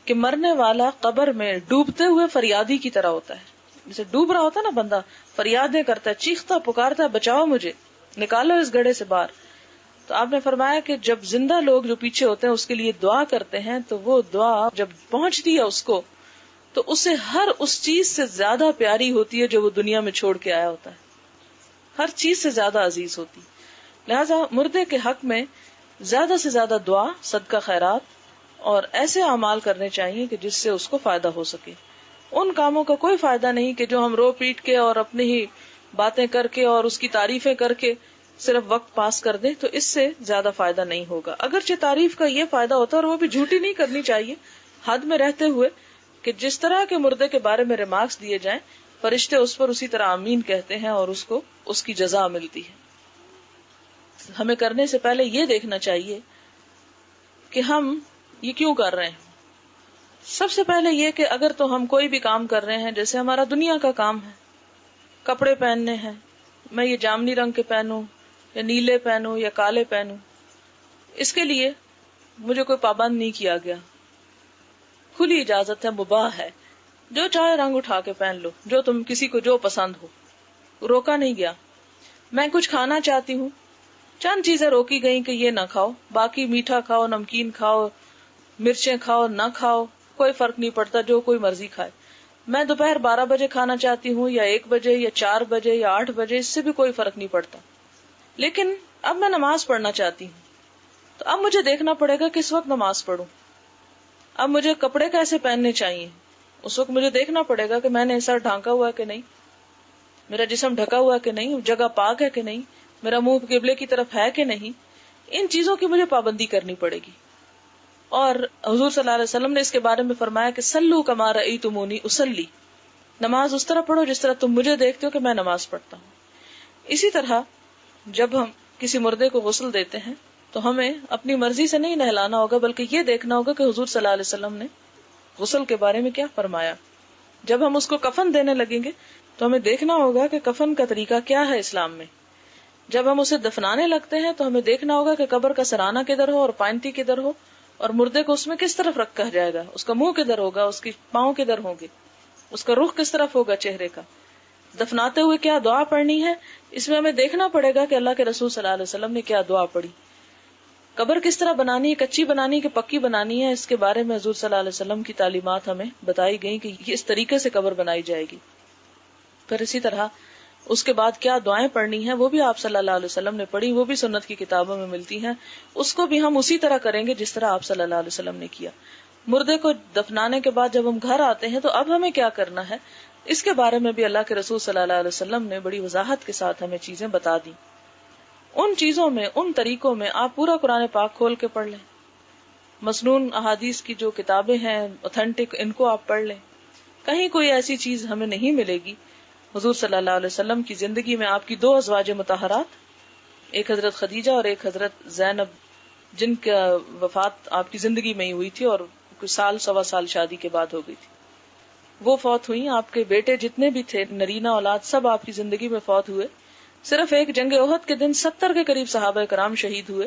کہ مرنے والا قبر میں ڈوبتے ہوئے فریادی کی طرح ہوتا ہے. جیسے ڈوب رہا ہوتا ہے نا بندہ، فریادیں کرتا ہے، چیختا پکارتا ہے بچاؤ مجھے، نکالو اس گڑھے سے باہر. تو آپ نے فرمایا کہ جب زندہ لوگ جو پیچھے ہوتے ہیں اس کے لیے دعا کرتے ہیں تو وہ دعا جب پہنچتی ہے اس کو تو اسے ہر اس چیز سے زیادہ پیاری ہوتی ہے جو وہ دنیا میں چھوڑ کے آیا ہوتا ہے، ہر چیز سے زیادہ عزیز ہوتی. لہذا مردے کے حق میں زیادہ سے زیادہ دعا، صدقہ خیرات اور ایسے اعمال کرنے چاہیے کہ جس سے اس کو فائدہ ہو سکے. ان کاموں کا کوئی فائدہ نہیں کہ جو ہم رو پیٹ کے اور اپنی ہی باتیں کر کے اور اس کی تعریفیں کر کے صرف وقت پاس کر دیں، تو اس سے زیادہ فائدہ نہیں ہوگا. اگرچہ تعریف کا یہ فائدہ ہوتا ہے اور وہ بھی جھوٹی نہیں کرنی چاہیے، حد میں رہتے ہوئے، کہ جس طرح کے مردے کے بارے میں ریمارکس دیے جائیں فرشتے اس پر اسی طرح آمین کہتے ہیں اور اس کو اس کی جزا ملتی ہے. ہمیں کرنے سے پہلے یہ دیکھنا چاہیے کہ ہم یہ کیوں کر رہے ہیں. سب سے پہلے یہ کہ اگر تو ہم کوئی بھی کام کر رہے ہیں، جیسے ہمارا دنیا کا کام ہے، کپڑے پہننے ہیں، میں یہ جامنی رنگ کے پہنوں یا نیلے پہنوں یا کالے پہنوں، اس کے لیے مجھے کوئی پابند نہیں کیا گیا، کھلی اجازت ہے، مباح ہے، جو چاہے رنگ اٹھا کے پہن لو، جو تم کسی کو جو پسند ہو، روکا نہیں گیا۔ میں کچھ کھانا چاہتی ہوں، چند چیزیں روکی گئیں کہ یہ نہ کھاؤ، باقی میٹھا کھاؤ، نمکین کھاؤ، مرچیں کھاؤ، نہ کھاؤ، کوئی فرق نہیں پڑتا، جو کوئی مرضی کھائے۔ میں دوپہر 12 بجے کھانا چاہتی ہوں یا 1 بجے یا 4 بجے یا 8 بجے، اس سے بھی کوئی فرق نہیں پڑتا۔ لیکن اب میں نماز پڑھنا چاہتی ہوں، تو اب مجھے دیکھنا پڑے گا کس وقت نماز پڑھوں، اب مجھے کپڑے کیسے پہننے چاہیے، اس وقت مجھے دیکھنا پڑے گا کہ میں نے سر ڈھانکا ہوا کہ نہیں، میرا جسم ڈھکا ہوا کہ نہیں، جگہ پاک ہے کہ نہیں، میرا منہ قبلے کی طرف ہے کہ نہیں، ان چیزوں کی مجھے پابندی کرنی پڑے گی۔ اور حضور صلی اللہ علیہ وسلم نے اس کے بارے میں فرمایا کہ سلو کما رأیتمونی اصلی، نماز اس طرح پڑھو جس طرح تم مجھے دیکھتے ہو کہ میں نماز پڑھتا ہوں۔ اسی طرح جب ہم کسی مردے کو غسل دیتے ہیں تو ہمیں اپنی مرضی سے نہیں نہلانا ہوگا، بلکہ یہ دیکھنا ہوگا کہ حضور صلی اللہ علیہ وسلم نے غسل کے بارے میں کیا فرمایا۔ جب ہم اس کو کفن دینے لگیں گے تو ہمیں دیکھنا ہوگا کہ کفن کا طریقہ کیا ہے اسلام میں۔ جب ہم اسے دفنانے لگتے ہیں تو ہمیں دیکھنا ہوگا کہ قبر کا سرانہ کدھر ہو اور پائنتی کدھر ہو، اور مردے کو اس میں کس طرف رکھا جائے گا، اس کا منہ کدھر ہوگا، اس کی پاؤں کدھر ہوں گے، اس کا رخ کس طرف ہوگا چہرے کا، دفناتے ہوئے کیا دعا پڑھنی ہے، اس میں ہمیں دیکھنا پڑے گا کہ اللہ کے رسول صلی اللہ علیہ وسلم نے کیا دعا پڑھی۔ قبر کس طرح بنانی ہے، کچی بنانی ہے کہ پکی بنانی ہے، اس کے بارے میں حضور صلی اللہ علیہ وسلم کی تعلیمات ہمیں بتائی گئی کہ اس طریقے سے قبر بنائی جائے گی۔ پھر اسی طرح اس کے بعد کیا دعائیں پڑھنی ہیں وہ بھی آپ صلی اللہ علیہ وسلم نے پڑھی، وہ بھی سنت کی کتابوں میں ملتی ہیں، اس کو بھی ہم اسی طرح کریں گے جس طرح آپ صلی اللہ علیہ وسلم نے کیا۔ مردے کو دفنانے کے بعد جب ہم گھر آتے ہیں تو اب ہمیں کیا کرنا ہے، اس کے بارے میں بھی اللہ کے رسول صلی اللہ علیہ وسلم نے بڑی وضاحت کے ساتھ ہمیں چیزیں بتا دی۔ ان چیزوں میں، ان طریقوں میں آپ پورا قرآن پاک کھول کے پڑھ لیں، مسنون احادیث کی جو کتابیں ہیں اوتھینٹک، ان کو آپ پڑھ لیں، کہیں کوئی ایسی چیز ہمیں نہیں ملے گی۔ حضور صلی اللہ علیہ وسلم کی زندگی میں آپ کی 2 ازواج مطہرات، ایک حضرت خدیجہ اور ایک حضرت زینب، جن کا وفات آپ کی زندگی میں ہی ہوئی تھی اور کچھ سال، 1.25 سال شادی کے بعد ہو گئی تھی، وہ فوت ہوئی۔ آپ کے بیٹے جتنے بھی تھے، نرینہ اولاد، سب آپ کی زندگی میں فوت ہوئے۔ صرف ایک جنگ احد کے دن 70 کے قریب صحابہ کرام شہید ہوئے۔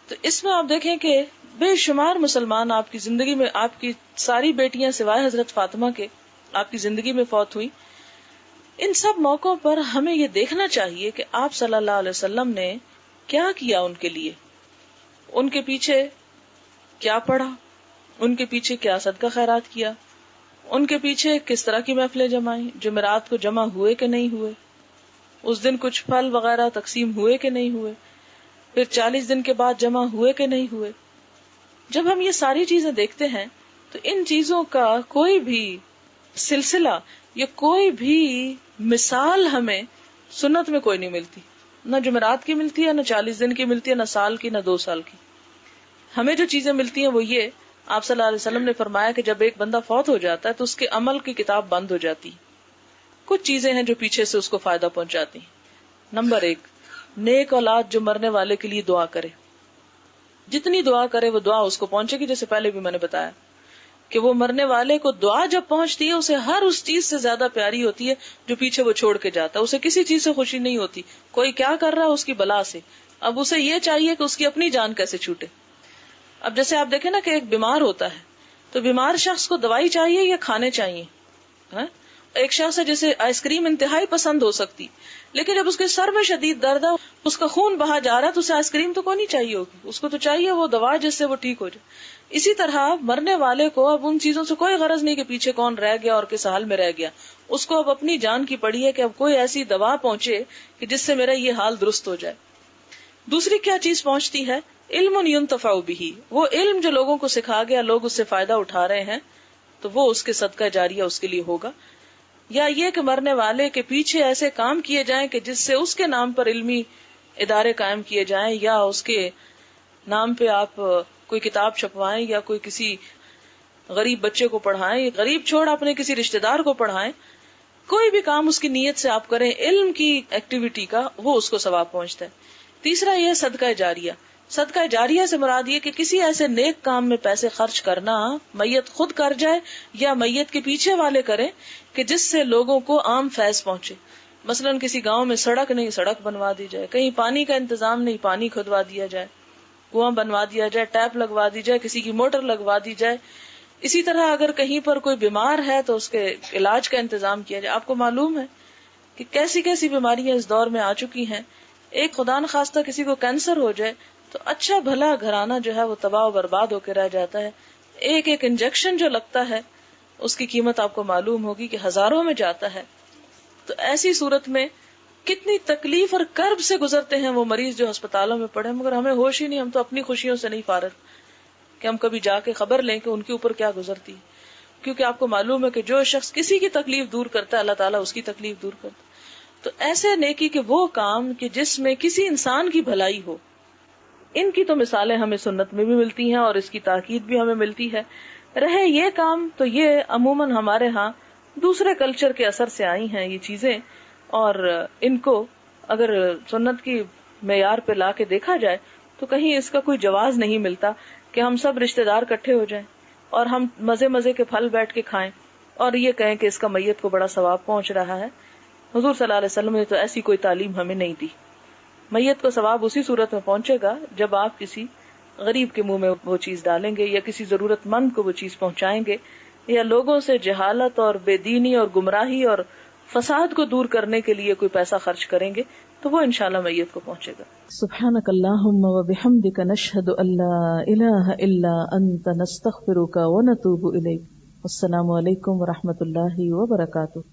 تو اس میں آپ دیکھیں کہ بے شمار مسلمان آپ کی زندگی میں، آپ کی ساری بیٹیاں سوائے حضرت فاطمہ کے آپ کی زندگی میں فوت ہوئی۔ ان سب موقعوں پر ہمیں یہ دیکھنا چاہیے کہ آپ صلی اللہ علیہ وسلم نے کیا کیا ان کے لیے، ان کے پیچھے کیا پڑھا، ان کے پیچھے کیا صدقہ خیرات کیا، ان کے پیچھے کس طرح کی محفلیں جمائیں، جمعرات کو جمع ہوئے کہ نہیں ہوئے، اس دن کچھ پھل وغیرہ تقسیم ہوئے کہ نہیں ہوئے، پھر 40 دن کے بعد جمع ہوئے کہ نہیں ہوئے۔ جب ہم یہ ساری چیزیں دیکھتے ہیں تو ان چیزوں کا کوئی بھی سلسلہ یا کوئی بھی مثال ہمیں سنت میں کوئی نہیں ملتی، نہ جمعرات کی ملتی ہے، نہ 40 دن کی ملتی ہے، نہ سال کی، نہ 2 سال کی۔ ہمیں جو چیزیں ملتی ہیں وہ یہ، آپ صلی اللہ علیہ وسلم نے فرمایا کہ جب ایک بندہ فوت ہو جاتا ہے تو اس کے عمل کی کتاب بند ہو جاتی، کچھ چیزیں ہیں جو پیچھے سے اس کو فائدہ پہنچاتی ہیں۔ نمبر 1، نیک اولاد جو مرنے والے کے لیے دعا کرے، جتنی دعا کرے وہ دعا اس کو پہنچے گی، جیسے پہلے بھی میں نے بتایا کہ وہ مرنے والے کو دعا جب پہنچتی ہے اسے ہر اس چیز سے زیادہ پیاری ہوتی ہے جو پیچھے وہ چھوڑ کے جاتا ہے، اسے کسی چیز سے خوشی نہیں ہوتی، کوئی کیا کر رہا ہے اس کی بلا سے، اب اسے یہ چاہیے کہ اس کی اپنی جان کیسے چھوٹے۔ اب جیسے آپ دیکھیں نا کہ ایک بیمار ہوتا ہے تو بیمار شخص کو دوائی چاہیے یا کھانے چاہیے، ایک شخص ہے جسے آئس کریم انتہائی پسند ہو سکتی، لیکن جب اس کے سر میں شدید درد ہے، اس کا خون بہا جا رہا ہے، تو اسے آئس کریم تو کوئی نہیں چاہیے ہوگی، اس کو تو چاہیے وہ دوا جس سے وہ ٹھیک ہو جائے۔ اسی طرح مرنے والے کو اب ان چیزوں سے کوئی غرض نہیں کہ پیچھے کون رہ گیا اور کس حال میں رہ گیا، اس کو اب اپنی جان کی پڑی ہے کہ اب کوئی ایسی دوا پہنچے کہ جس سے میرا یہ حال درست ہو جائے۔ دوسری کیا چیز پہنچتی ہے؟ علم ينتفع به، وہ علم جو لوگوں کو سکھا گیا، لوگ اس سے فائدہ اٹھا رہے ہیں، تو وہ اس کے صدقہ جاریہ اس کے لیے ہوگا۔ یا یہ کہ مرنے والے کے پیچھے ایسے کام کیے جائیں کہ جس سے اس کے نام پر علمی ادارے قائم کیے جائیں، یا اس کے نام پہ آپ کوئی کتاب چھپوائیں، یا کوئی کسی غریب بچے کو پڑھائیں، غریب چھوڑ اپنے کسی رشتہ دار کو پڑھائیں، کوئی بھی کام اس کی نیت سے آپ کریں، علم کی ایکٹیویٹی کا، وہ اس کو ثواب پہنچتا ہے۔ تیسرا یہ صدقہ جاریہ، صدقہ جاریہ سے مراد یہ کہ کسی ایسے نیک کام میں پیسے خرچ کرنا، میت خود کر جائے یا میت کے پیچھے والے کریں، کہ جس سے لوگوں کو عام فیض پہنچے. مثلاً کسی گاؤں میں سڑک نہیں، سڑک بنوا دی جائے، کہیں پانی کا انتظام نہیں، پانی کھدوا دیا جائے، کنواں بنوا دیا جائے، ٹیپ لگوا دی جائے، کسی کی موٹر لگوا دی جائے. اسی طرح اگر کہیں پر کوئی بیمار ہے تو اس کے علاج کا انتظام کیا جائے. آپ کو معلوم ہے کہ کیسی کیسی بیماریاں اس دور میں آ چکی ہیں. ایک خدا نخواستہ کسی کو کینسر ہو جائے تو اچھا بھلا گھرانہ جو ہے وہ تباہ و برباد ہو کے رہ جاتا ہے. ایک ایک انجیکشن جو لگتا ہے اس کی قیمت آپ کو معلوم ہوگی کہ ہزاروں میں جاتا ہے. تو ایسی صورت میں کتنی تکلیف اور کرب سے گزرتے ہیں وہ مریض جو ہسپتالوں میں پڑے، مگر ہمیں ہوش ہی نہیں. ہم تو اپنی خوشیوں سے نہیں فارغ کہ ہم کبھی جا کے خبر لیں کہ ان کے اوپر کیا گزرتی. کیونکہ آپ کو معلوم ہے کہ جو شخص کسی کی تکلیف دور کرتا ہے اللہ تعالیٰ اس کی تکلیف دور کرتا ہے. تو ایسے نیکی کے وہ کام کہ جس میں کسی انسان کی بھلائی ہو، ان کی تو مثالیں ہمیں سنت میں بھی ملتی ہیں اور اس کی تاکید بھی ہمیں ملتی ہے. رہے یہ کام تو یہ عموماً ہمارے ہاں دوسرے کلچر کے اثر سے آئی ہیں یہ چیزیں، اور ان کو اگر سنت کی معیار پہ لا کے دیکھا جائے تو کہیں اس کا کوئی جواز نہیں ملتا کہ ہم سب رشتہ دار اکٹھے ہو جائیں اور ہم مزے مزے کے پھل بیٹھ کے کھائیں اور یہ کہیں کہ اس کا میت کو بڑا ثواب پہنچ رہا ہے. حضور صلی اللہ علیہ وسلم نے تو ایسی کوئی تعلیم ہمیں نہیں دی. میت کو ثواب اسی صورت میں پہنچے گا جب آپ کسی غریب کے منہ میں وہ چیز ڈالیں گے یا کسی ضرورت مند کو وہ چیز پہنچائیں گے یا لوگوں سے جہالت اور بے دینی اور گمراہی اور فساد کو دور کرنے کے لیے کوئی پیسہ خرچ کریں گے تو وہ انشاءاللہ میت کو پہنچے گا. سبحانک اللہم و بحمدک نشہد ان لا الہ الا انت نستغفرک و نتوب الیک. السلام علیکم و رحمۃ اللہ وبرکاتہ.